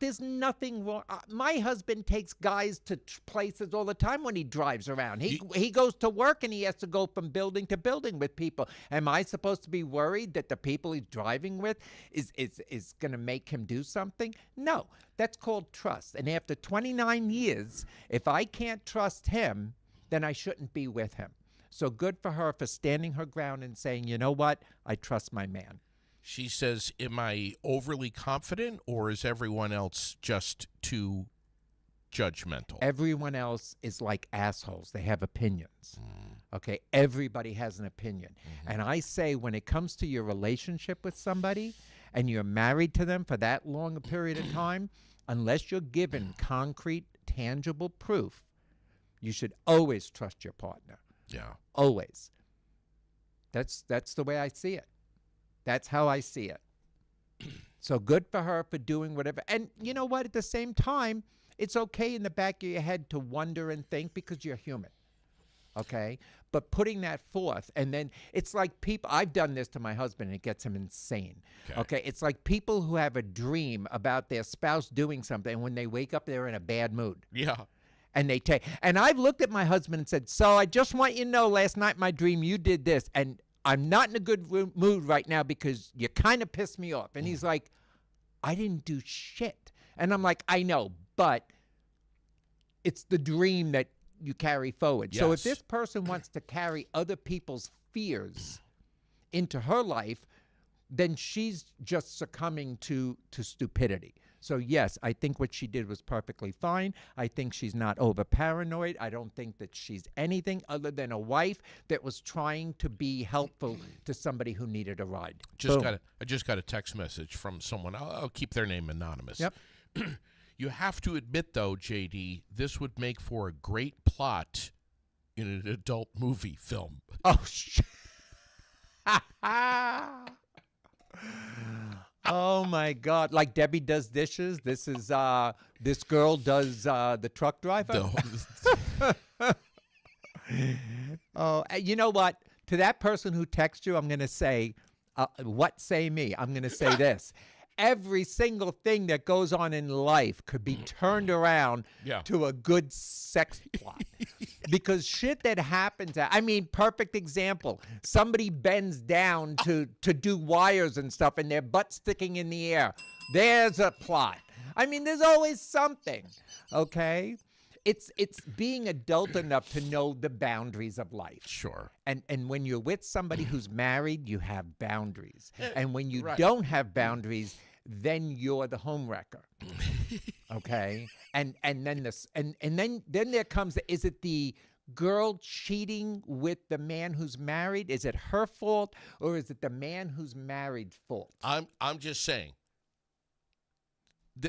there's nothing wrong. My husband takes guys to places all the time when he drives around. He goes to work and he has to go from building to building with people. Am I supposed to be worried that the people he's driving with is going to make him do something? No, that's called trust. And after 29 years, if I can't trust him, then I shouldn't be with him. So good for her for standing her ground and saying, you know what? I trust my man. She says, am I overly confident, or is everyone else just too judgmental? Everyone else is like assholes. They have opinions. Okay? Everybody has an opinion. And I say, when it comes to your relationship with somebody and you're married to them for that long a period of time, unless you're given concrete, tangible proof, you should always trust your partner. Yeah. Always. That's the way I see it. That's how I see it. So good for her for doing whatever. And you know what? At the same time, it's okay in the back of your head to wonder and think, because you're human. Okay? But putting that forth, and then it's like people, I've done this to my husband and it gets him insane. Okay? It's like people who have a dream about their spouse doing something, and when they wake up, they're in a bad mood. Yeah. And I've looked at my husband and said, so I just want you to know, last night, my dream, you did this. And I'm not in a good mood right now because you kind of pissed me off. And he's like, I didn't do shit. And I'm like, I know, but it's the dream that you carry forward. Yes. So if this person wants to carry other people's fears into her life, then she's just succumbing to stupidity. So yes, I think what she did was perfectly fine. I think she's not over paranoid. I don't think that she's anything other than a wife that was trying to be helpful to somebody who needed a ride. I just got a text message from someone. I'll keep their name anonymous. Yep. You have to admit, though, JD, this would make for a great plot in an adult movie film. Oh, oh my God! Like Debbie does dishes. This is this girl does the truck driver. Oh, you know what? To that person who texts you, I'm going to say, "What say me?" I'm going to say this. Every single thing that goes on in life could be turned around to a good sex plot. Because shit that happens, I mean, perfect example. Somebody bends down to do wires and stuff and their butt sticking in the air. There's a plot. I mean, there's always something, okay? it's being adult enough to know the boundaries of life. Sure. And when you're with somebody who's married, you have boundaries. And when you right. don't have boundaries, then you're the homewrecker. Okay? And then this and then there comes is it the girl cheating with the man who's married? Is it her fault or is it the man who's married's fault? I'm just saying.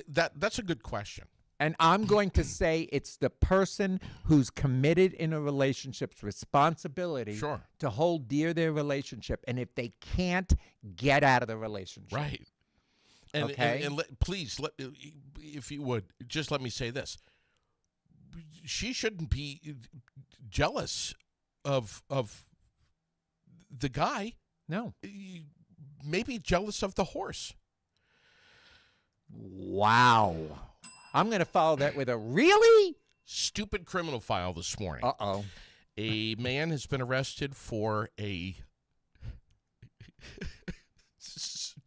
That's a good question. And I'm going to say it's the person who's committed in a relationship's responsibility Sure. to hold dear their relationship. And if they can't, get out of the relationship. Right. And, Okay. and please, if you would, just let me say this. She shouldn't be jealous of the guy. No. Maybe jealous of the horse. Wow. I'm going to follow that with a really? Stupid criminal file this morning. Uh-oh. A man has been arrested for a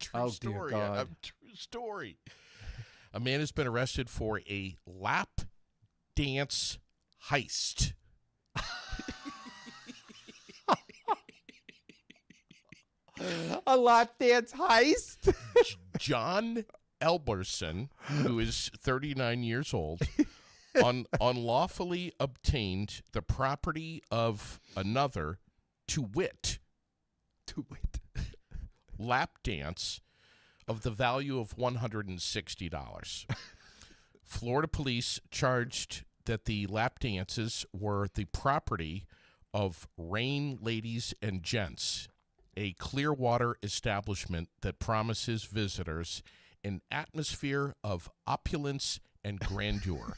true Oh, dear story. God. A true story. A man has been arrested for a lap dance heist. A lap dance heist? John Elberson, who is 39 years old, unlawfully obtained the property of another, to wit, lap dance of the value of $160. Florida police charged that the lap dances were the property of Rain Ladies and Gents, a Clearwater establishment that promises visitors an atmosphere of opulence and grandeur,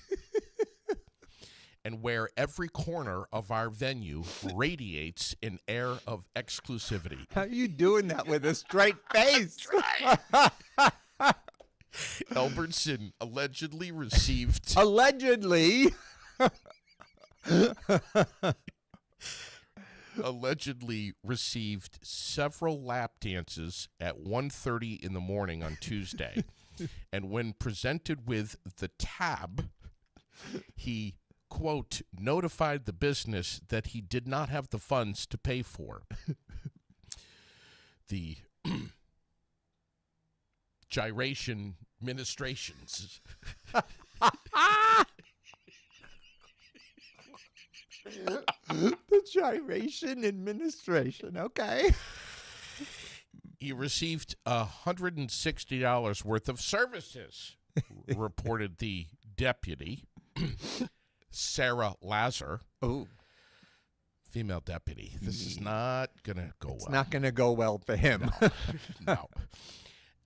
and where every corner of our venue radiates an air of exclusivity. How are you doing that with a straight face? Elberson allegedly received Allegedly. several lap dances at 1:30 in the morning on Tuesday. And when presented with the tab, he, quote, notified the business that he did not have the funds to pay for. The gyration ministrations. The gyration administration. Okay. He received $160 worth of services, reported the deputy, Sarah Lazar, Oh, female deputy. This is not going to go it's well. not going to go well for him. No.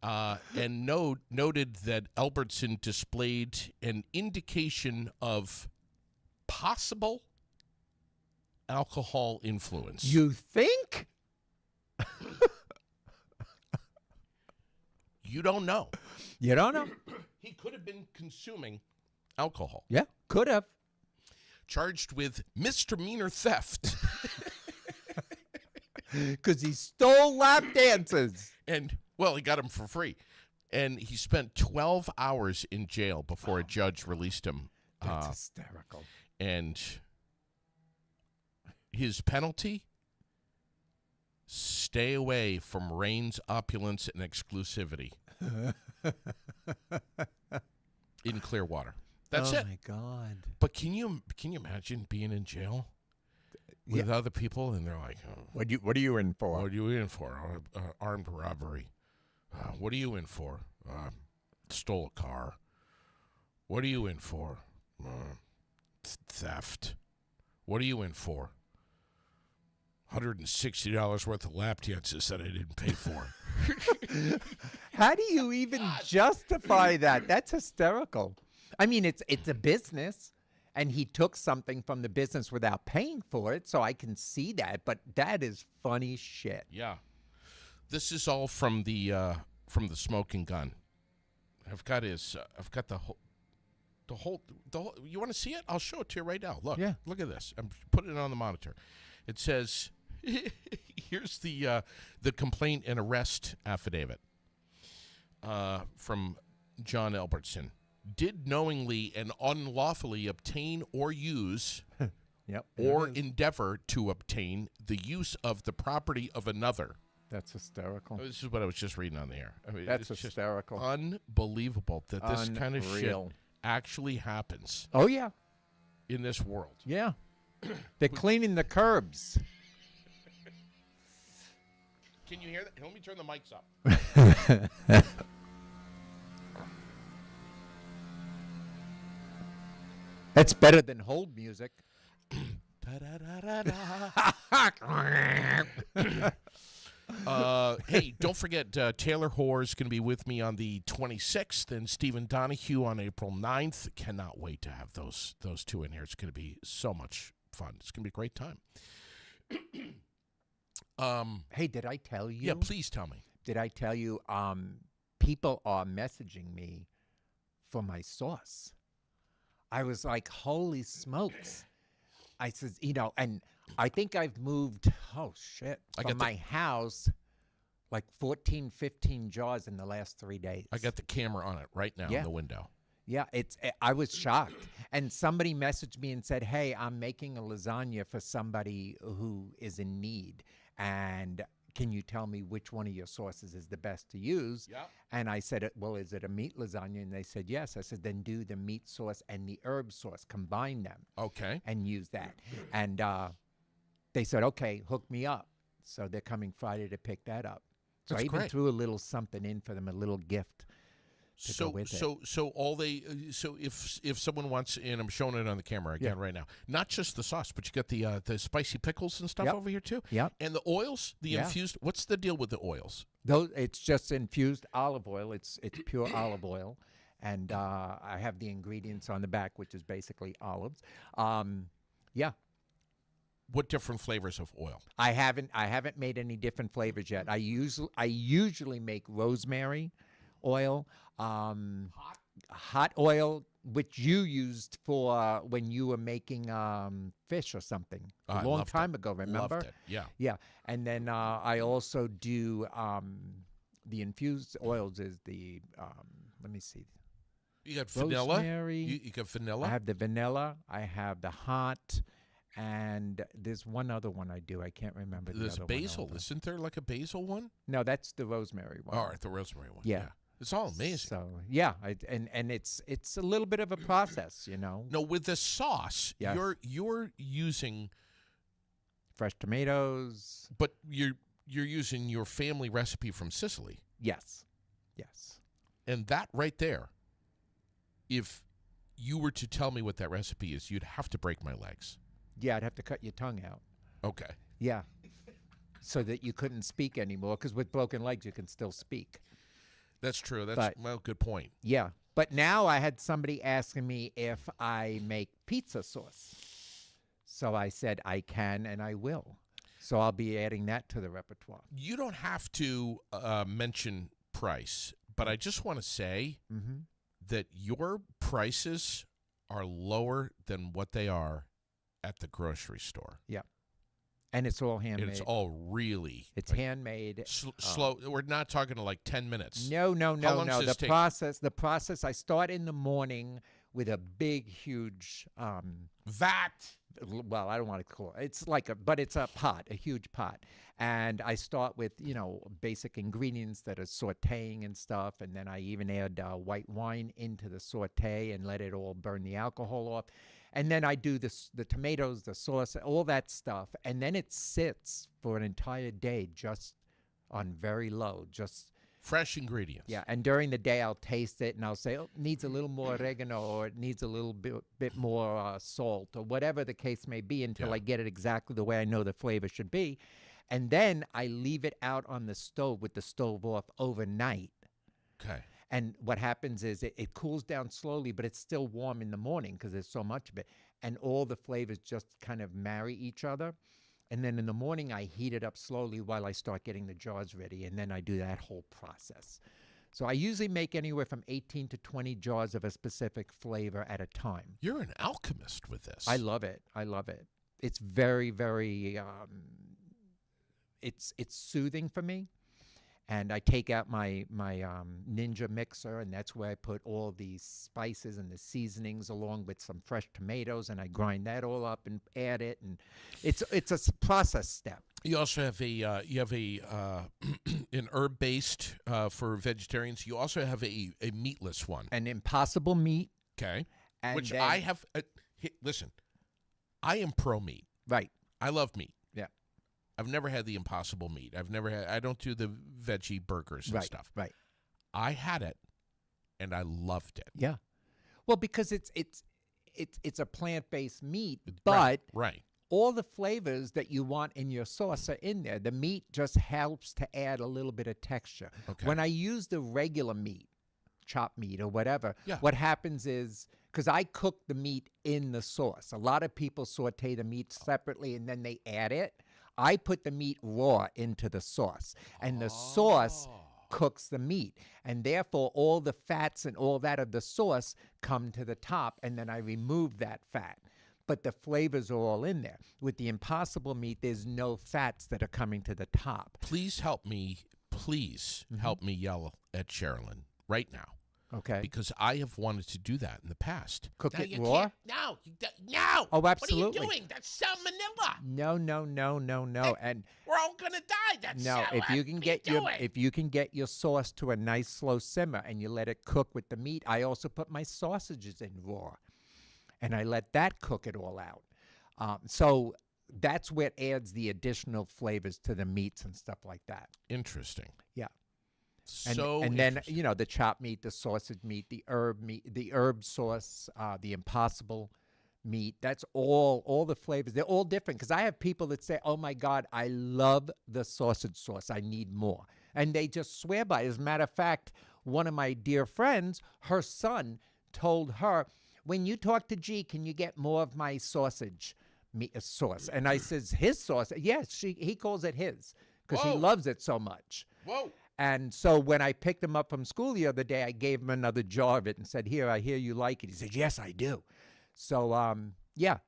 And noted that Albertson displayed an indication of possible alcohol influence. You think? You don't know. You don't know. He could have been consuming alcohol. Yeah, could have. Charged with misdemeanor theft. Because he stole lap dances. And, well, he got him for free. And he spent 12 hours in jail before a judge released him. That's hysterical. And his penalty? Stay away from Rain's opulence and exclusivity. In Clearwater. That's it. Oh, my God. But can you imagine being in jail with other people and they're like, oh, What are you in for? what are you in for? Armed robbery. What are you in for? Stole a car. What are you in for? Theft. What are you in for? $160 worth of lap dances that I didn't pay for. How do you even justify that? That's hysterical. I mean, it's a business, and he took something from the business without paying for it, so I can see that. But that is funny shit. Yeah. This is all from the smoking gun. I've got the whole. You want to see it? I'll show it to you right now. Look. Yeah. Look at this. I'm putting it on the monitor. It says, here's the complaint and arrest affidavit from John Albertson. did knowingly and unlawfully obtain or use Yep. or endeavor to obtain the use of the property of another. That's hysterical. This is what I was just reading on the air. I mean, That's it's just hysterical. unbelievable that this kind of shit Unreal. actually happens Oh yeah. in this world. Yeah. They're cleaning the curbs. Can you hear that? Let me turn the mics up. That's better than hold music. Hey, don't forget, Taylor Hoare is going to be with me on the 26th, and Stephen Donahue on April 9th. Cannot wait to have those two in here. It's going to be so much fun. It's going to be a great time. Hey, did I tell you? Yeah, please tell me. Did I tell you? People are messaging me for my sauce. I was like, holy smokes. I said, and I think I've moved, from my house like 14, 15 jars in the last 3 days. I got the camera on it right now in the window. Yeah, I was shocked. And somebody messaged me and said, hey, I'm making a lasagna for somebody who is in need. And can you tell me which one of your sauces is the best to use? Yeah. And I said, well, is it a meat lasagna? And they said, yes. I said, then do the meat sauce and the herb sauce. Combine them Okay. and use that. And they said, okay, hook me up. So they're coming Friday to pick that up. So That's I even great. threw a little something in for them, a little gift. So if someone wants, and I'm showing it on the camera again right now, not just the sauce, but you got the spicy pickles and stuff Yep. over here too. Yep. And the oils, the Yeah. infused. What's the deal with the oils? It's just infused olive oil. It's pure olive oil, and I have the ingredients on the back, which is basically olives. Yeah, What different flavors of oil? I haven't made any different flavors yet. I usually make rosemary oil, hot oil, which you used for when you were making fish or something I a long loved time it. ago. Remember? Loved it. Yeah. Yeah, and then I also do the infused oils. Is the let me see. You got vanilla. Rosemary. You got vanilla. I have the vanilla. I have the hot, and there's one other one I do. I can't remember. There's the other basil. One. Isn't there like a basil one? No, that's the rosemary one. All right, the rosemary one. Yeah. It's all amazing. So yeah, and it's a little bit of a process, No, with the sauce, Yes. you're using, Fresh tomatoes. but you're using your family recipe from Sicily, Yes. and that right there, if you were to tell me what that recipe is, you'd have to break my legs. Yeah, I'd have to cut your tongue out. Okay. Yeah. So that you couldn't speak anymore, because with broken legs you can still speak. That's true. That's But- well, good point. Yeah. But now I had somebody asking me if I make pizza sauce. So I said I can and I will. So I'll be adding that to the repertoire. You don't have to mention price, but I just want to say Mm-hmm. that your prices are lower than what they are at the grocery store. And it's all handmade. It's all really It's like, handmade. slow. We're not talking like 10 minutes. No. long does The this take? process. I start in the morning with a big, huge. Vat. Well, I don't want to call it. It's like but it's a pot, a huge pot, and I start with basic ingredients that are sautéing and stuff, and then I even add white wine into the sauté and let it all burn the alcohol off, and then I do the tomatoes, the sauce, all that stuff, and then it sits for an entire day just on very low, just. Fresh ingredients. Yeah, and during the day I'll taste it and I'll say, oh, it needs a little more oregano or it needs a little bit more salt or whatever the case may be until Yeah. I get it exactly the way I know the flavor should be. And then I leave it out on the stove with the stove off overnight. Okay. And what happens is it cools down slowly, but it's still warm in the morning because there's so much of it. And all the flavors just kind of marry each other. And then in the morning, I heat it up slowly while I start getting the jars ready, and then I do that whole process. So I usually make anywhere from 18 to 20 jars of a specific flavor at a time. You're an alchemist with this. I love it. It's very, very, it's soothing for me. and I take out my Ninja mixer, and that's where I put all the spices and the seasonings along with some fresh tomatoes, and I grind that all up and add it, and it's a process step. You also have an herb based for vegetarians. You also have a meatless one. An Impossible meat, Okay. and Which then, I have. Listen, I am pro meat. right. I love meat. Yeah. I've never had the Impossible meat. I don't do the veggie burgers and Right. stuff. Right. I had it, and I loved it. Yeah. Well, because it's a plant-based meat, but Right. all the flavors that you want in your sauce are in there. The meat just helps to add a little bit of texture. Okay. When I use the regular meat, chopped meat or whatever, Yeah. what happens is, because I cook the meat in the sauce. A lot of people saute the meat separately and then they add it. I put the meat raw into the sauce, and the sauce cooks the meat, and therefore all the fats and all that of the sauce come to the top, and then I remove that fat. But the flavors are all in there. With the Impossible meat, there's no fats that are coming to the top. Please help me. Please help me yell at Sherilyn right now, Okay. because I have wanted to do that in the past. Cook No, it you raw? can't. No, no. Oh, What absolutely. are you doing? That's salmonella. No. And We're all gonna die. That's no, if you can get your sauce to a nice slow simmer and you let it cook with the meat, I also put my sausages in raw, and I let that cook it all out. So that's what adds the additional flavors to the meats and stuff like that. Interesting. Yeah. And, So and then interesting. the chopped meat, the sausage meat, the herb sauce, the Impossible meat. That's all the flavors. They're all different, because I have people that say, "Oh my God, I love the sausage sauce. I need more," and they just swear by it. As a matter of fact, one of my dear friends, her son told her, "When you talk to G, can you get more of my sausage sauce?" And I says, "His sauce?" Yes, he calls it his, because he Whoa. loves it so much. Whoa. And so when I picked him up from school the other day, I gave him another jar of it and said, "Here, I hear you like it." He said, "Yes, I do." So, yeah.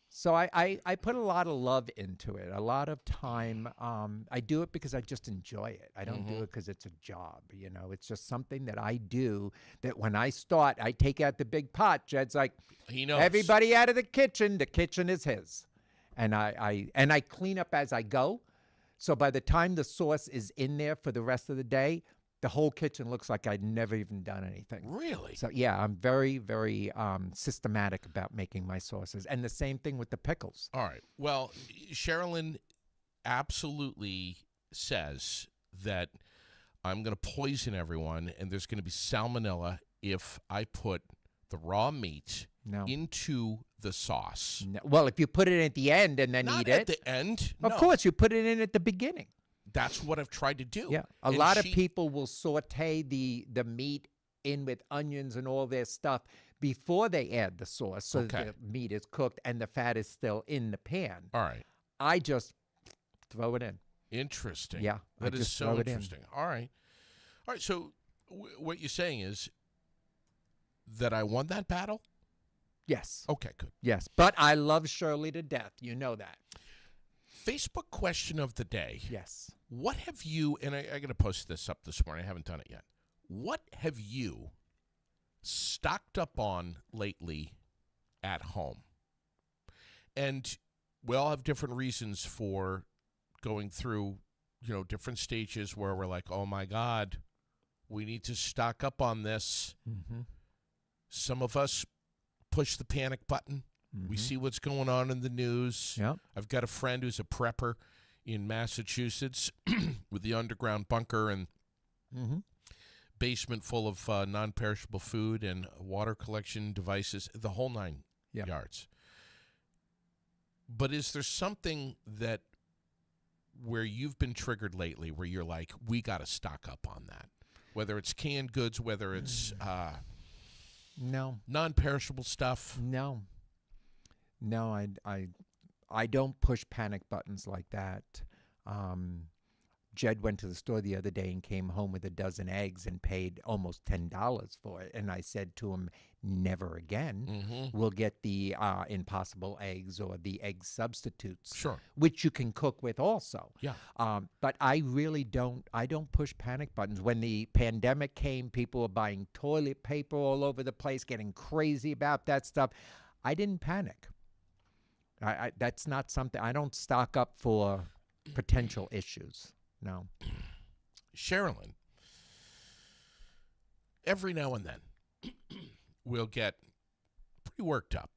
So I put a lot of love into it, a lot of time. I do it because I just enjoy it. I don't do it because it's a job. It's just something that I do, that when I start, I take out the big pot. Jed's like, He knows. "Everybody out of the kitchen. The kitchen is his." And I clean up as I go. So by the time the sauce is in there for the rest of the day, the whole kitchen looks like I'd never even done anything. Really? So yeah, I'm very, very systematic about making my sauces, and the same thing with the pickles. All right. Well, Sherilyn absolutely says that I'm going to poison everyone, and there's going to be salmonella if I put the raw meat No. into the sauce. No. Well, if you put it at the end and then Not eat at it, the end. of No. course you put it in at the beginning. That's what I've tried to do. Yeah, a And lot of she- people will saute the meat in with onions and all their stuff before they add the sauce, so Okay. that the meat is cooked and the fat is still in the pan. All right. I just throw it in. Interesting. Yeah, I That is just so throw it in. interesting. All right. All right. So what you're saying is that I won that battle? Yes, Okay, good. yes. But I love Shirley to death. You know that. Facebook question of the day. Yes. What have you, and I got to post this up this morning. I haven't done it yet. What have you stocked up on lately at home? And we all have different reasons for going through, different stages where we're like, oh my God, we need to stock up on this. Mm-hmm. Some of us push the panic button. We see what's going on in the news. Yep. I've got a friend who's a prepper in Massachusetts with the underground bunker and Mm-hmm. basement full of non-perishable food and water collection devices, the whole 9 Yeah. yards. But is there something that where you've been triggered lately where you're like, we got to stock up on that? Whether it's canned goods, whether it's No. non-perishable stuff. No. I don't push panic buttons like that. Jed went to the store the other day and came home with a dozen eggs and paid almost $10 for it. And I said to him, never again. We'll get the Impossible eggs or the egg substitutes, Sure. which you can cook with also. Yeah. But I really don't push panic buttons. When the pandemic came, people were buying toilet paper all over the place, getting crazy about that stuff. I didn't panic. That's not something, I don't stock up for potential issues. No. Sherilyn, every now and then, we'll get pretty worked up.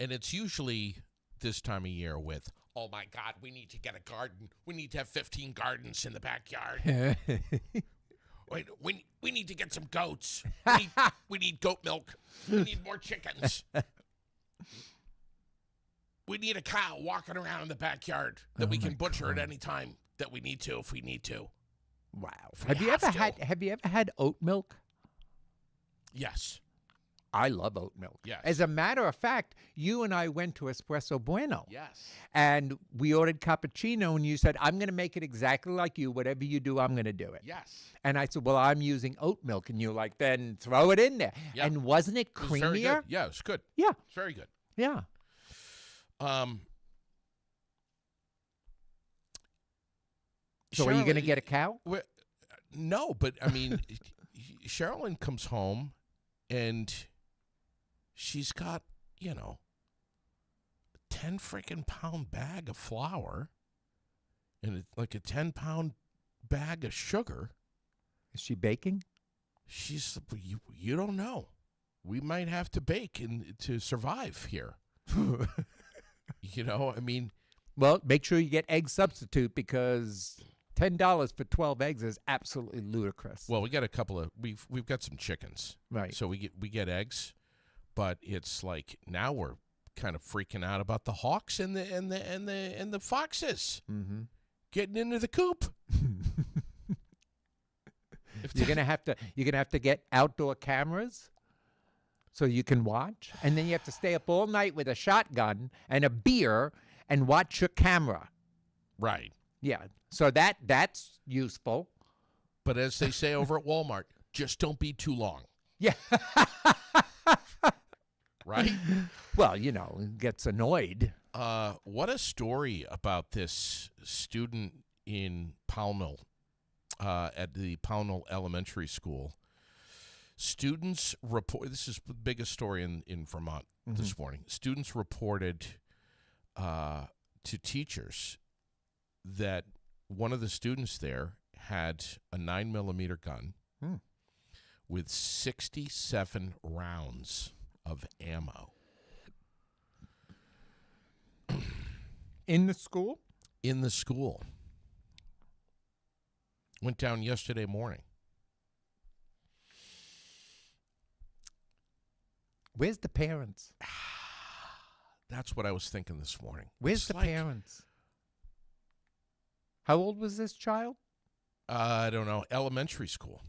And it's usually this time of year with, Oh my God, we need to get a garden. We need to have 15 gardens in the backyard. Wait, we need to get some goats. We need goat milk. We need more chickens. We need a cow walking around in the backyard that we can butcher at any time that we need to, if we need to. Wow. If we Have you have ever to. had oat milk? yes. I love oat milk. Yes. As a matter of fact, you and I went to Espresso Bueno. Yes. And we ordered cappuccino, and you said, I'm going to make it exactly like you. Whatever you do, I'm going to do it. Yes. And I said, well, I'm using oat milk. And you're like, then throw it in there. Yeah. And wasn't it It was very creamier? good. Yeah, it's good. Yeah. It's very good. Yeah. So are you going to get a cow? No, but I mean, Sherilyn comes home and she's got, 10 freaking pound bag of flour and like a 10-pound bag of sugar. Is she baking? She's, you don't know. We might have to bake to survive here. I mean, Well, make sure you get egg substitute because $10 for 12 eggs is absolutely ludicrous. well, we got a couple of we've got some chickens. Right. So we get eggs, but it's like now we're kind of freaking out about the hawks and the foxes Mm-hmm. getting into the coop. You're gonna have to get outdoor cameras so you can watch, and then you have to stay up all night with a shotgun and a beer and watch your camera. Right. Yeah, so that's useful. But as they say over at Walmart, just don't be too long. Yeah. Right? Well, it gets annoyed. What a story about this student in Pownell, at the Pownell Elementary School. Students report, this is the biggest story in Vermont this morning. Students reported to teachers that one of the students there had a 9mm gun with 67 rounds of ammo. In the school? In the school. Went down yesterday morning. Where's the parents? That's what I was thinking this morning. Where's It's the like, parents? How old was this child? I don't know, elementary school.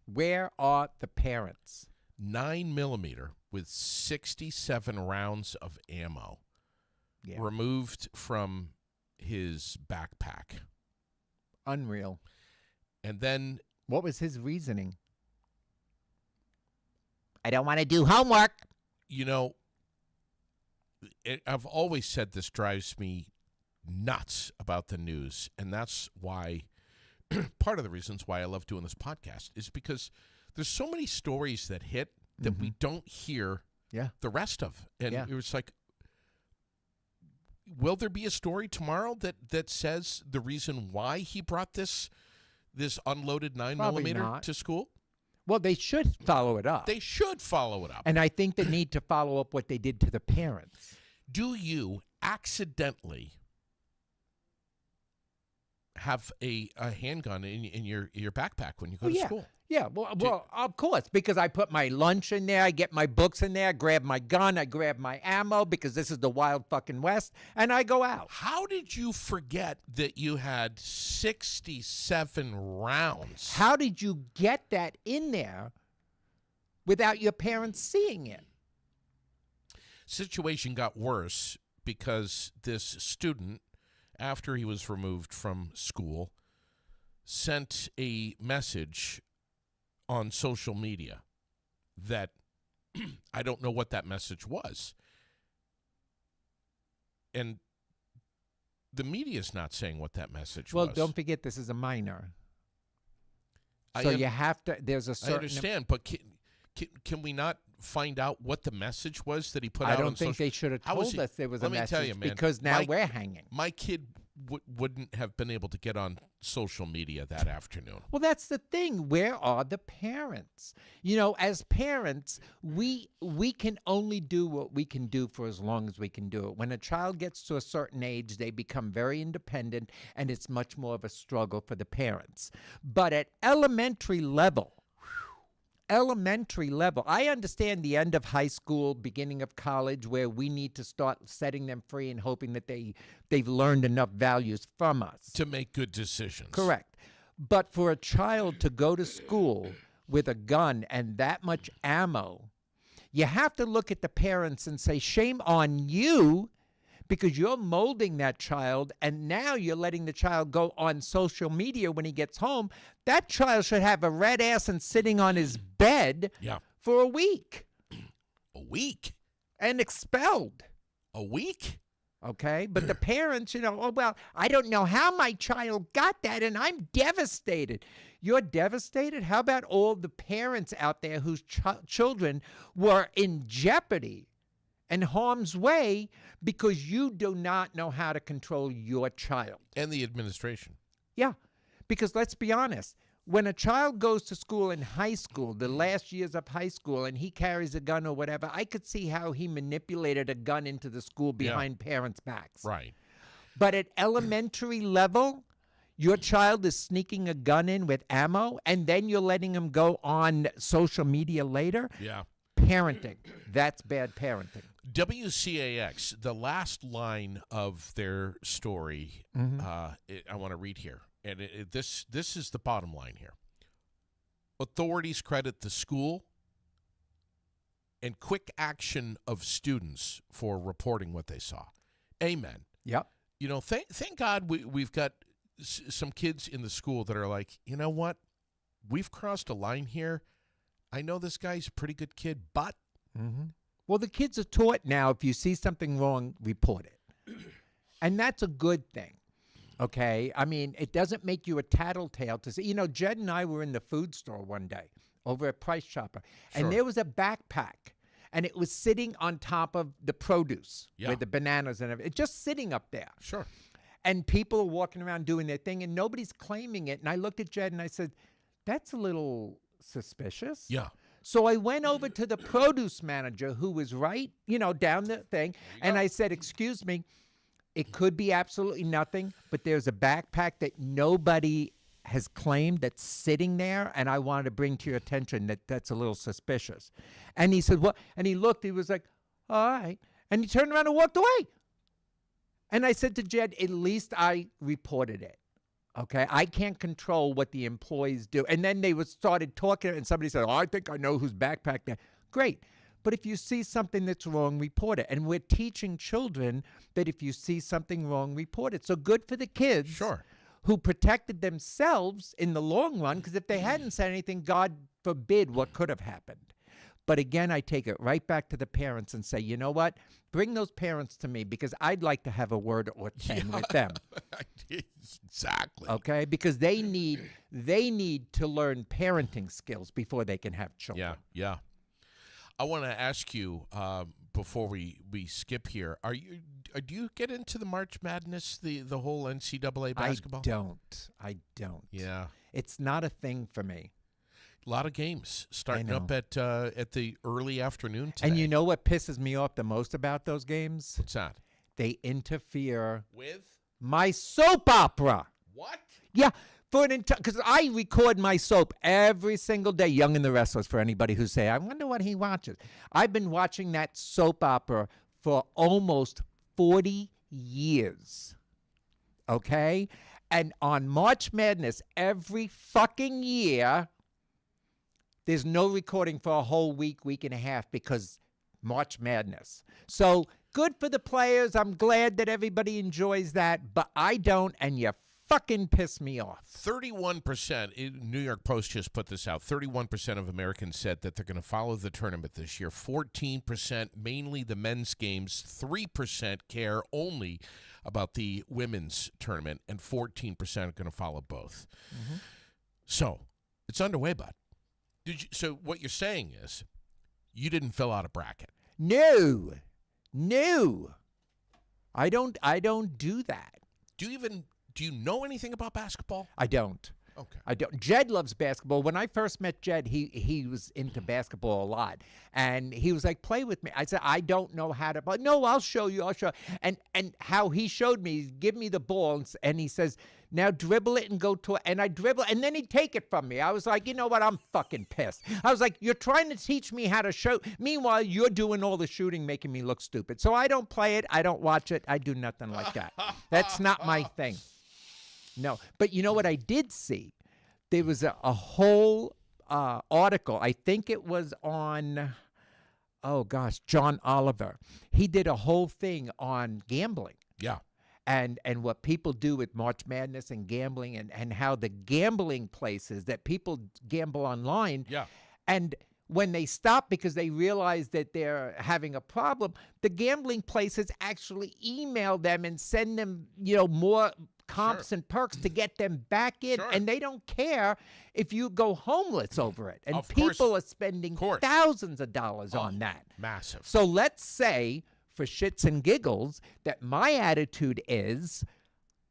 Where are the parents? 9mm with 67 rounds of ammo Yeah. removed from his backpack. Unreal. And then, What was his reasoning? I don't want to do homework. I've always said this drives me nuts about the news. And that's why, part of the reasons why I love doing this podcast is because there's so many stories that hit that we don't hear Yeah. the rest of. And Yeah. it was like, will there be a story tomorrow that says the reason why he brought this unloaded 9mm not. to school? Well, they should follow it up. They should follow it up. And I think they need to follow up what they did to the parents. Do you accidentally have a handgun in your backpack when you go to yeah. school? Yeah, well, of course, because I put my lunch in there, I get my books in there, I grab my gun, I grab my ammo because this is the wild fucking West, and I go out. How did you forget that you had 67 rounds? How did you get that in there without your parents seeing it? Situation got worse because this student after he was removed from school, sent a message on social media that I don't know what that message was. And the media's not saying what that message Well, was. don't forget this is a minor. I So am- you have to. There's a I certain. understand, but can we not find out what the message was that he put I out on don't think social? they should have How was told he- us there was Let a me message tell you, man, because now my- we're hanging. My kid wouldn't have been able to get on social media that afternoon. Well, that's the thing. Where are the parents? You know, as parents, we can only do what we can do for as long as we can do it. When a child gets to a certain age, they become very independent, and it's much more of a struggle for the parents. But at elementary level, I understand the end of high school, beginning of college, where we need to start setting them free and hoping that they've learned enough values from us. To make good decisions. Correct. But for a child to go to school with a gun and that much ammo, you have to look at the parents and say, shame on you, because you're molding that child, and now you're letting the child go on social media when he gets home. That child should have a red ass and sitting on his bed Yeah. for a week A week. and expelled. A week? Okay, but the parents, oh, well, I don't know how my child got that, and I'm devastated. You're devastated? How about all the parents out there whose children were in jeopardy and harm's way because you do not know how to control your child? And the administration. Yeah, because let's be honest. When a child goes to school in high school, the last years of high school, and he carries a gun or whatever, I could see how he manipulated a gun into the school behind parents' backs. Right. But at elementary level, your child is sneaking a gun in with ammo, and then you're letting him go on social media later. Yeah. Parenting. That's bad parenting. WCAX, the last line of their story, I want to read here. And this is the bottom line here. Authorities credit the school and quick action of students for reporting what they saw. Amen. Yep. You know, thank God we've got some kids in the school that are like, you know what? We've crossed a line here. I know this guy's a pretty good kid, but Well, the kids are taught now, if you see something wrong, report it. And that's a good thing. Okay? I mean, it doesn't make you a tattletale to say, Jed and I were in the food store one day over at Price Chopper, Sure. and there was a backpack, and it was sitting on top of the produce Yeah. with the bananas and everything, just sitting up there. sure. And people are walking around doing their thing, and nobody's claiming it. And I looked at Jed and I said, that's a little suspicious. Yeah. So I went over to the produce manager who was right, down the thing, and I said, excuse me, it could be absolutely nothing, but there's a backpack that nobody has claimed that's sitting there, and I wanted to bring to your attention that that's a little suspicious. And he said, what? And he looked, he was like, all right. And he turned around and walked away. And I said to Jed, at least I reported it. Okay, I can't control what the employees do. And then they started talking, and somebody said, oh, I think I know whose backpack that. Great. But if you see something that's wrong, report it. And we're teaching children that if you see something wrong, report it. So good for the kids Sure. who protected themselves in the long run, because if they hadn't said anything, God forbid what could have happened. But again, I take it right back to the parents and say, you know what? Bring those parents to me, because I'd like to have a word or 10 with them. Exactly. Okay? Because they need to learn parenting skills before they can have children. Yeah. I want to ask you before we skip here. Do you get into the March Madness, the whole NCAA basketball? I don't. Yeah. It's not a thing for me. A lot of games starting up know. at the early afternoon today. And you know what pisses me off the most about those games? What's that? They interfere With my soap opera. what? Yeah, for an entire, because I record my soap every single day, Young and the Restless, for anybody who say, I wonder what he watches. I've been watching that soap opera for almost 40 years. Okay? And on March Madness, every fucking year, there's no recording for a whole week and a half, because March Madness. So good for the players. I'm glad that everybody enjoys that, but I don't, and you fucking piss me off. 31%, New York Post just put this out, 31% of Americans said that they're going to follow the tournament this year. 14%, mainly the men's games. 3% care only about the women's tournament, and 14% are going to follow both. So it's underway, bud. So what you're saying is you didn't fill out a bracket. No. I don't do that. Do you know anything about basketball? I don't. Okay. I don't. Jed loves basketball. When I first met Jed, he was into basketball a lot, and he was like, "Play with me." I said, "I don't know how to play." No, I'll show you. I'll show. And how he showed me, give me the ball, and he says, "Now dribble it and go to it." And I dribble, and then he'd take it from me. I was like, you know what? I'm fucking pissed. I was like, you're trying to teach me how to shoot. Meanwhile, you're doing all the shooting, making me look stupid. So I don't play it. I don't watch it. I do nothing like that. That's not my thing. No, but you know what I did see? There was a whole article. I think it was on, John Oliver. He did a whole thing on gambling. Yeah. And what people do with March Madness and gambling, and how the gambling places that people gamble online. Yeah. And when they stop because they realize that they're having a problem, the gambling places actually email them and send them, more comps and perks to get them back in. Sure. And they don't care if you go homeless over it. And Of course. people are spending thousands of dollars on that. Massive. So let's say, for shits and giggles, that my attitude is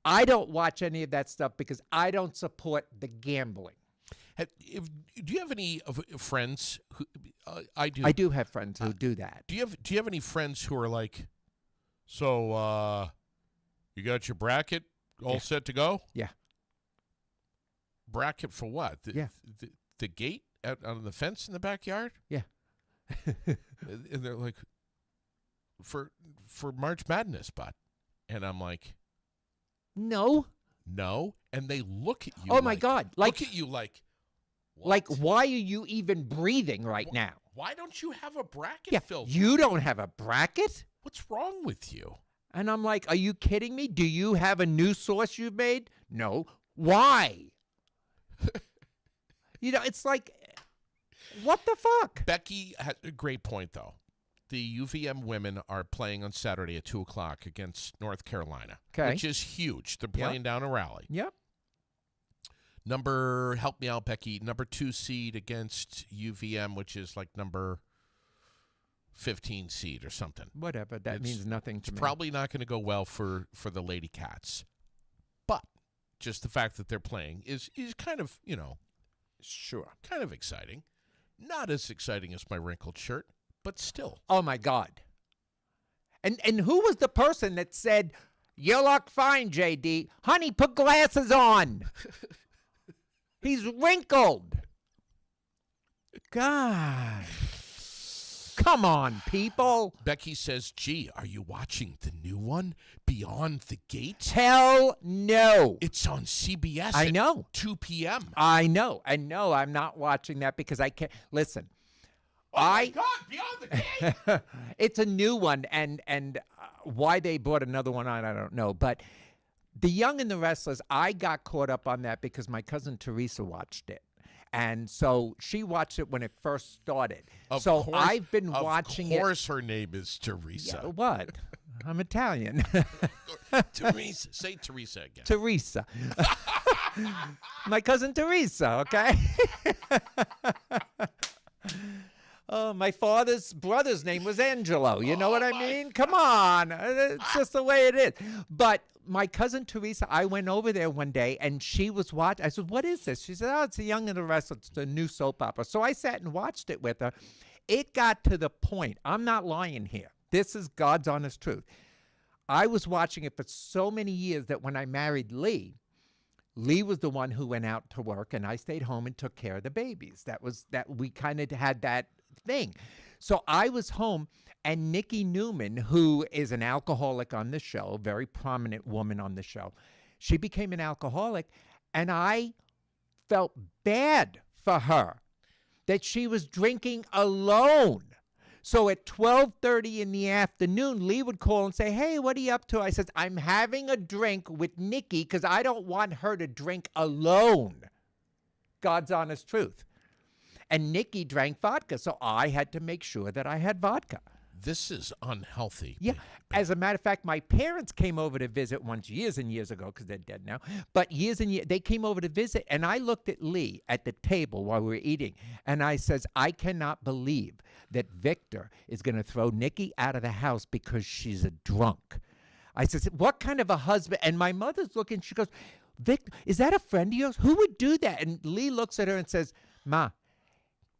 I don't watch any of that stuff because I don't support the gambling. Do you have any friends who I do? I do have friends who do that. Do you have any friends who are like, so you got your bracket all set to go? Yeah. Bracket for what? The gate out on the fence in the backyard? Yeah. And they're like, for March Madness, bud. And I'm like, no. And they look at you. Oh my God! Look at you like. What? Like, why are you even breathing right now? Why don't you have a bracket filled? You don't have a bracket? What's wrong with you? And I'm like, are you kidding me? Do you have a new sauce you've made? No. Why? It's like, what the fuck? Becky had a great point, though. The UVM women are playing on Saturday at 2 o'clock against North Carolina, which is huge. They're playing down in Raleigh. Yep. Help me out, Becky, number 2 seed against UVM, which is like number 15 seed or something. Whatever. That means nothing to me. It's probably not going to go well for the Lady Cats. But just the fact that they're playing is kind of, sure, kind of exciting. Not as exciting as my wrinkled shirt, but still. Oh, my God. And who was the person that said, you look fine, JD? Honey, put glasses on. He's wrinkled. God. Come on, people. Becky says, gee, are you watching the new one, Beyond the Gate? Hell no. It's on CBS I know. 2 p.m. I know. And no, I'm not watching that because I can't. Listen. Oh, my God, Beyond the Gate. It's a new one, and why they brought another one on, I don't know. But The Young and the Restless, I got caught up on that because my cousin Teresa watched it. And so she watched it when it first started. I've been watching it. Of course her name is Teresa. Yeah, what? I'm Italian. Teresa. Say Teresa again. Teresa. My cousin Teresa, okay? Oh, my father's brother's name was Angelo. You know what I mean? Come on. It's just the way it is. But my cousin Teresa, I went over there one day, and she was watching. I said, what is this? She said, it's The Young and the Restless. It's a new soap opera. So I sat and watched it with her. It got to the point. I'm not lying here. This is God's honest truth. I was watching it for so many years that when I married Lee was the one who went out to work, and I stayed home and took care of the babies. That we kind of had that thing. So I was home, and Nikki Newman, who is an alcoholic on the show, a very prominent woman on the show, she became an alcoholic, and I felt bad for her that she was drinking alone. So at 12:30 in the afternoon, Lee would call and say, "Hey, what are you up to?" I says, "I'm having a drink with Nikki because I don't want her to drink alone." God's honest truth. And Nikki drank vodka, so I had to make sure that I had vodka. This is unhealthy. Yeah. As a matter of fact, my parents came over to visit once years and years ago because they're dead now. But years and years, they came over to visit, and I looked at Lee at the table while we were eating, and I says, "I cannot believe that Victor is going to throw Nikki out of the house because she's a drunk." I says, "What kind of a husband?" And my mother's looking, she goes, "Victor, is that a friend of yours? Who would do that?" And Lee looks at her and says, "Ma,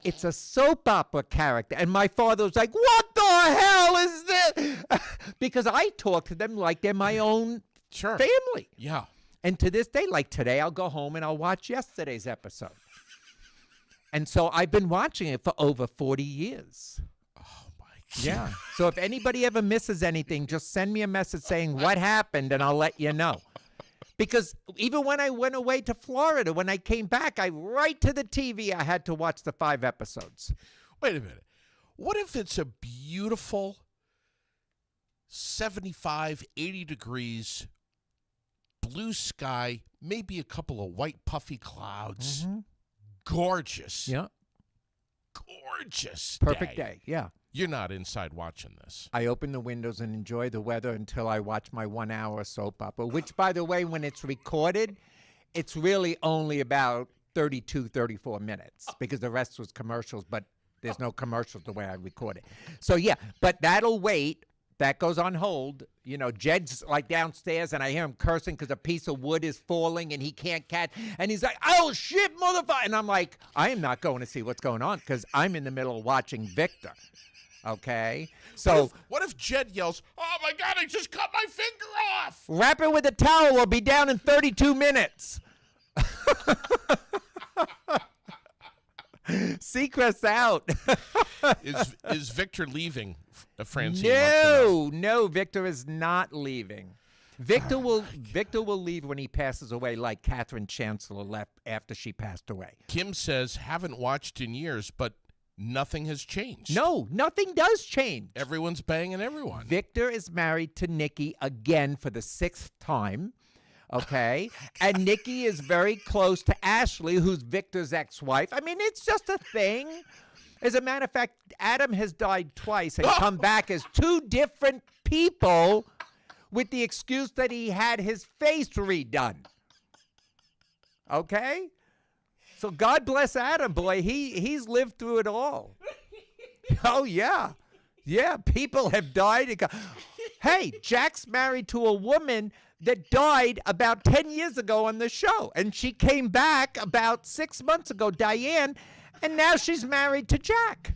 it's a soap opera character." And my father was like, "What the hell is this?" Because I talk to them like they're my own Sure. family. Yeah. And to this day, like today, I'll go home and I'll watch yesterday's episode. And so I've been watching it for over 40 years. Oh my God. Yeah. So if anybody ever misses anything, just send me a message saying what happened and I'll let you know. Because even when I went away to Florida, when I came back, right to the TV, I had to watch the 5 episodes. Wait a minute. What if it's a beautiful 75, 80 degrees, blue sky, maybe a couple of white puffy clouds, gorgeous, Yeah. gorgeous Perfect day. Yeah. You're not inside watching this. I open the windows and enjoy the weather until I watch my 1-hour soap opera, which, by the way, when it's recorded, it's really only about 32, 34 minutes because the rest was commercials, but there's no commercials the way I record it. So, yeah, but that'll wait. That goes on hold. You know, Jed's like downstairs and I hear him cursing because a piece of wood is falling and he can't catch. And he's like, "Oh, shit, motherfucker." And I'm like, I am not going to see what's going on because I'm in the middle of watching Victor. Okay? So What if Jed yells, "Oh my God, I just cut my finger off"? wrap it with a towel. We'll be down in 32 minutes. Seacrest's out. Is Victor leaving? Francine wants to know. No, Victor is not leaving. Victor will leave when he passes away, like Catherine Chancellor left after she passed away. Kim says, haven't watched in years, but nothing has changed. No, nothing does change. Everyone's banging everyone. Victor is married to Nikki again for the 6th time. Okay. And Nikki is very close to Ashley, who's Victor's ex-wife. I mean, it's just a thing. As a matter of fact, Adam has died twice and come back as 2 different people with the excuse that he had his face redone. Okay? So God bless Adam, boy. He's lived through it all. Oh, yeah. Yeah, people have died. Hey, Jack's married to a woman that died about 10 years ago on the show. And she came back about 6 months ago, Diane, and now she's married to Jack.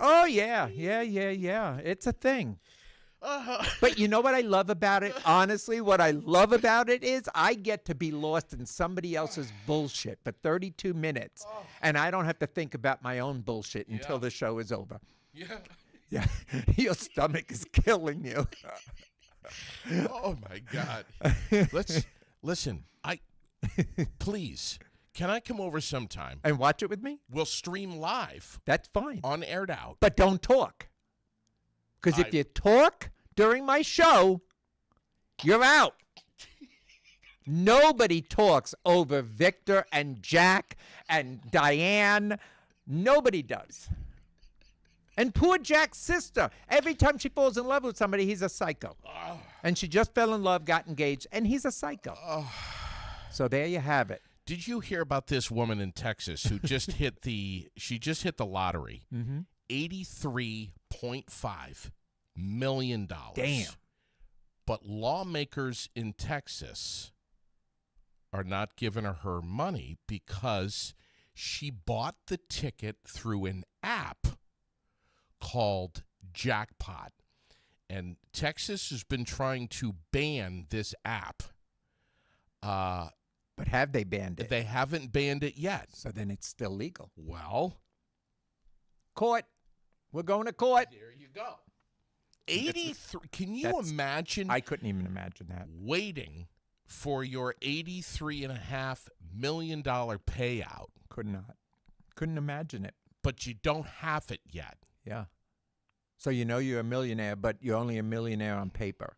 Oh, yeah. It's a thing. But you know what I love about it? Honestly, what I love about it is I get to be lost in somebody else's bullshit for 32 minutes. And I don't have to think about my own bullshit until the show is over. Yeah. Yeah, your stomach is killing you. Oh my God. Listen. Please, can I come over sometime? And watch it with me? We'll stream live That's fine. on Aired Out. But don't talk. Because if you talk during my show, you're out. Nobody talks over Victor and Jack and Diane. Nobody does. And poor Jack's sister. Every time she falls in love with somebody, he's a psycho. And she just fell in love, got engaged, and he's a psycho. So there you have it. Did you hear about this woman in Texas who just hit the lottery? Mm-hmm. $83.5 million. Damn. But lawmakers in Texas are not giving her money because she bought the ticket through an app called Jackpot. And Texas has been trying to ban this app. But have they banned it? They haven't banned it yet. So then it's still legal. Well, Court. We're going to court. there you go. 83. Can you imagine I couldn't even imagine that. waiting for your $83.5 million payout, Could not. Couldn't imagine it. but you don't have it yet? Yeah. So you know you're a millionaire, but you're only a millionaire on paper.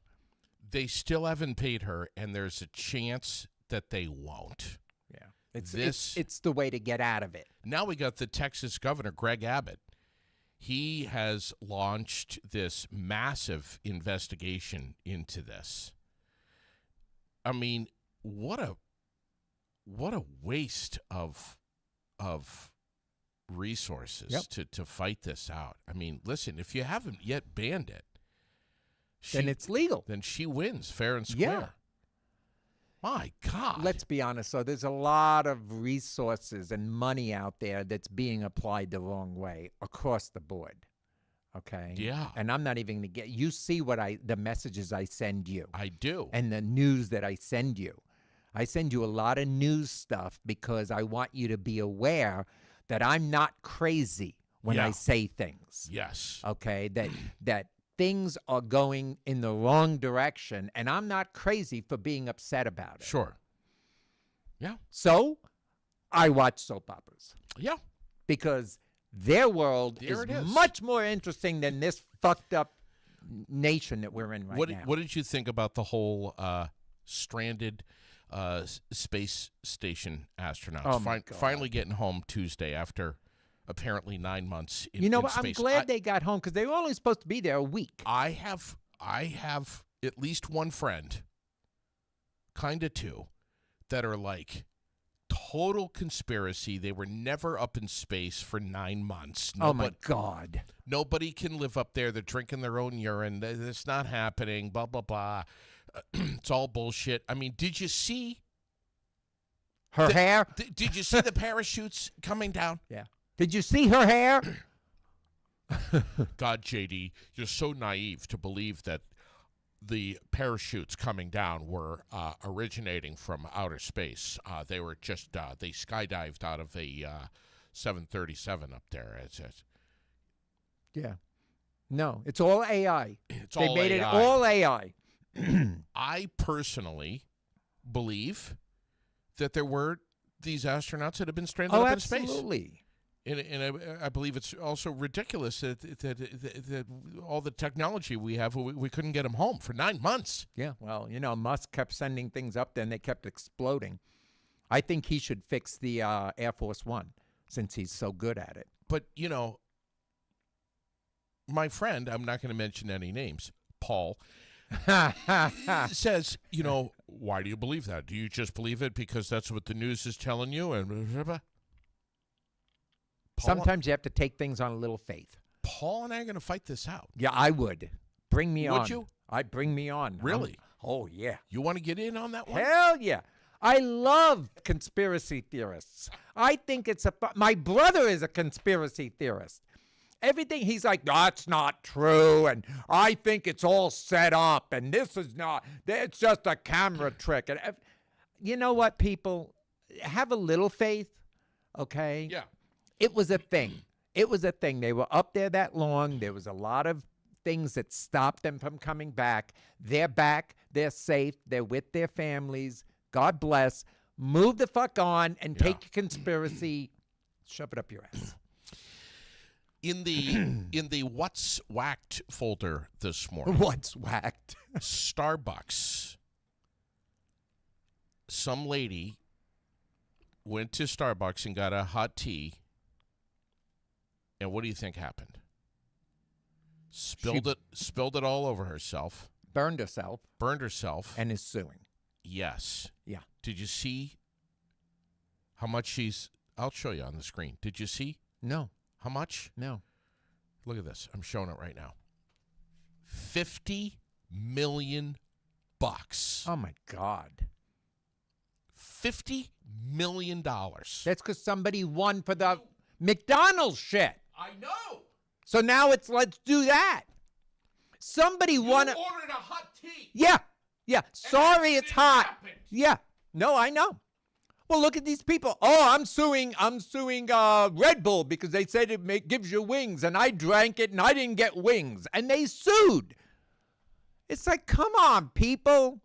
They still haven't paid her, and there's a chance that they won't. Yeah. It's This- it's the way to get out of it. Now we got the Texas governor, Greg Abbott. He has launched this massive investigation into this. I mean, what a waste of resources Yep. to fight this out. I mean, listen, if you haven't yet banned it, Then it's legal. then she wins fair and square. Yeah. My God. Let's be honest. So there's a lot of resources and money out there that's being applied the wrong way across the board. Okay. Yeah. And I'm not even gonna get. You see what the messages I send you I do. and the news that I send you. I send you a lot of news stuff because I want you to be aware that I'm not crazy when I Yeah. say things. Yes. Okay. That things are going in the wrong direction, and I'm not crazy for being upset about it. Sure. Yeah. So I watch soap operas Yeah. because their world There it is. much more interesting than this fucked up nation that we're in right now. What did you think about the whole stranded space station astronauts Oh, my God. finally getting home Tuesday after apparently 9 months in, You know in what? I'm space? glad they got home because they were only supposed to be there a week. I have at least one friend, kind of two, that are like total conspiracy. They were never up in space for 9 months. Oh my God! Nobody can live up there. They're drinking their own urine. It's not happening. Blah, blah, blah. It's all bullshit. I mean, did you see? Her hair? Did you see the parachutes coming down? Yeah. Did you see her hair? God, JD, you're so naive to believe that the parachutes coming down were originating from outer space. They were just they skydived out of a 737 up there. Yeah. No, it's all AI. It's They all made it AI. all AI. I personally believe that there were these astronauts that have been stranded Oh, up in space. absolutely. And I believe it's also ridiculous that all the technology we have, we couldn't get them home for 9 months. Yeah. Well, you know, Musk kept sending things up there and they kept exploding. I think he should fix the Air Force One since he's so good at it. But, you know, my friend, I'm not going to mention any names, Paul, says, you know, why do you believe that? Do you just believe it because that's what the news is telling you? And Sometimes you have to take things on a little faith. Paul and I are going to fight this out. Yeah, I would. Bring me on. Would you? I'd bring me on. Really? Oh, yeah. You want to get in on that one? Hell yeah. I love conspiracy theorists. I think it's my brother is a conspiracy theorist. Everything he's like, that's not true, and I think it's all set up, and this is not, it's just a camera trick. And you know what, people? Have a little faith, okay? Yeah. It was a thing. It was a thing. They were up there that long. There was a lot of things that stopped them from coming back. They're back. They're safe. They're with their families. God bless. Move the fuck on and take your conspiracy, shove it up your ass. In the what's whacked folder this morning, What's whacked? Starbucks. Some lady went to Starbucks and got a hot tea. And what do you think happened? Spilled it all over herself, Burned herself burned herself. and is suing. Yes. Yeah. Did you see how much she's I'll show you on the screen. Did you see No, how much? no. Look at this. I'm showing it right now. $50 million. Oh, my God. $50 million. That's because somebody won for the McDonald's shit. I know. So now it's let's do that. Somebody won. ordered a hot tea. Yeah. Yeah. Sorry, it's hot. happened. Yeah. No, I know. Well, look at these people. Oh, I'm suing Red Bull because they said it gives you wings, and I drank it and I didn't get wings, and they sued. It's like, come on, people.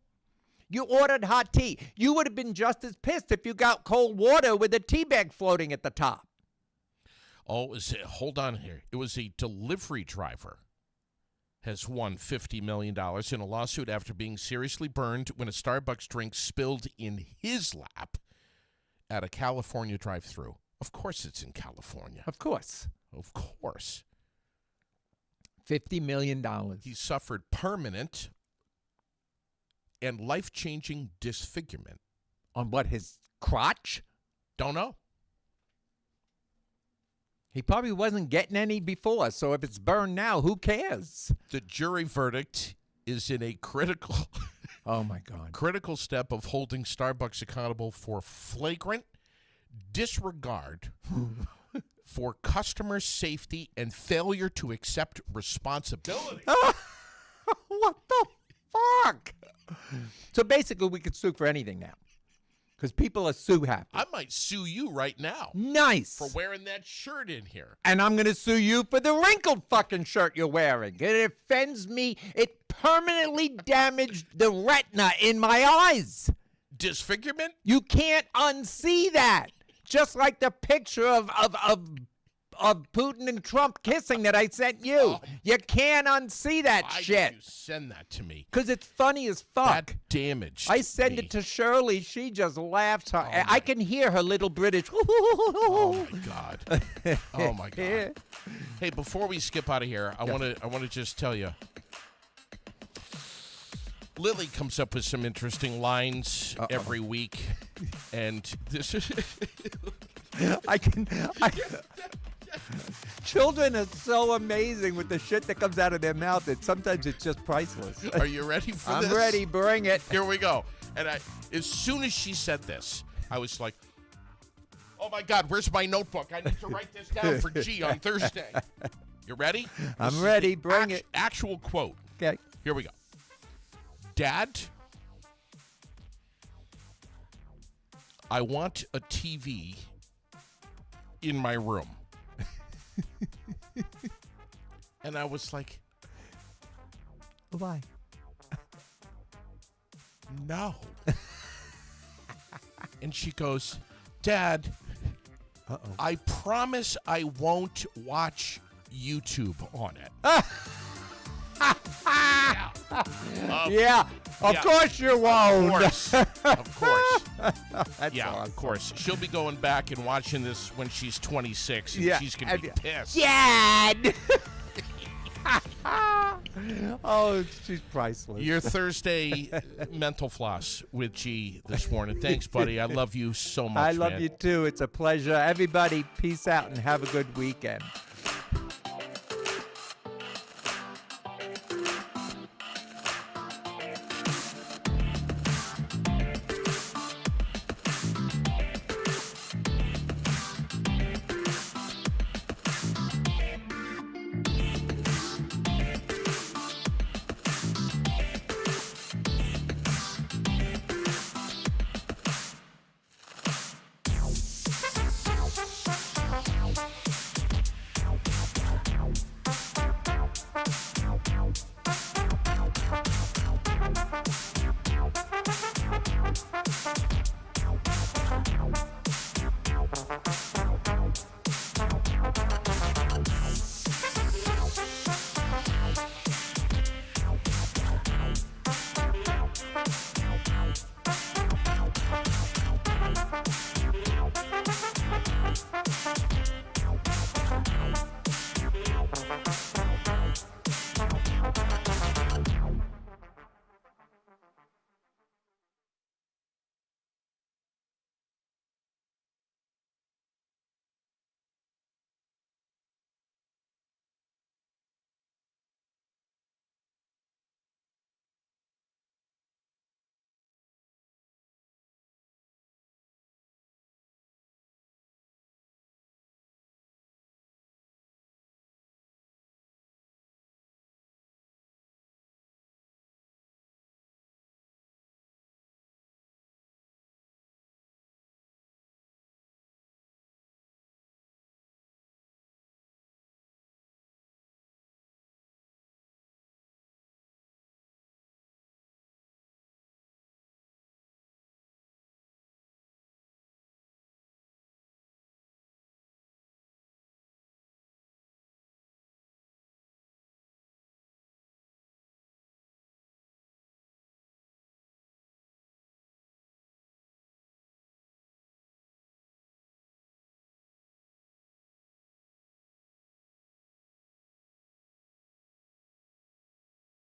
You ordered hot tea. You would have been just as pissed if you got cold water with a tea bag floating at the top. Oh, hold on here. It was a delivery driver has won $50 million in a lawsuit after being seriously burned when a Starbucks drink spilled in his lap at a California drive-thru. Of course it's in California. Of course. Of course. $50 million. He suffered permanent and life-changing disfigurement. On what, his crotch? Don't know. He probably wasn't getting any before, so if it's burned now, who cares? The jury verdict is in a critical Oh, my God. critical step of holding Starbucks accountable for flagrant disregard for customer safety and failure to accept responsibility. What the fuck? So basically, we could sue for anything now. Because people are sue happy. I might sue you right now Nice. for wearing that shirt in here. And I'm going to sue you for the wrinkled fucking shirt you're wearing. It offends me. It permanently damaged the retina in my eyes. Disfigurement? You can't unsee that. Just like the picture of Putin and Trump kissing that I sent you. Oh. You can't unsee that Why shit. did you send that to me? Because it's funny as fuck. That damaged I send me. it to Shirley. She just laughs. I can hear her little British. Oh my God. Oh my God. Hey, before we skip out of here, I want to just tell you. Lily comes up with some interesting lines every week, and this is Children are so amazing with the shit that comes out of their mouth that sometimes it's just priceless. Are you ready for this? I'm ready. Bring it. Here we go. And as soon as she said this, I was like, oh my God, where's my notebook? I need to write this down for G on Thursday. You ready? I'm This is ready. the Bring it. Actual quote. Okay. Here we go. Dad, I want a TV in my room. And I was like, Why? no. And she goes, Dad, I promise I won't watch YouTube on it. Yeah. Of yeah. course you Of won't. course. Of course. That's Yeah, awesome. of course. She'll be going back and watching this when she's 26, and Yeah, she's going to be pissed. Dad. Oh, she's priceless. Your Thursday mental floss with G this morning. Thanks, buddy. I love you so much, I love man. you too. It's a pleasure. Everybody, peace out and have a good weekend.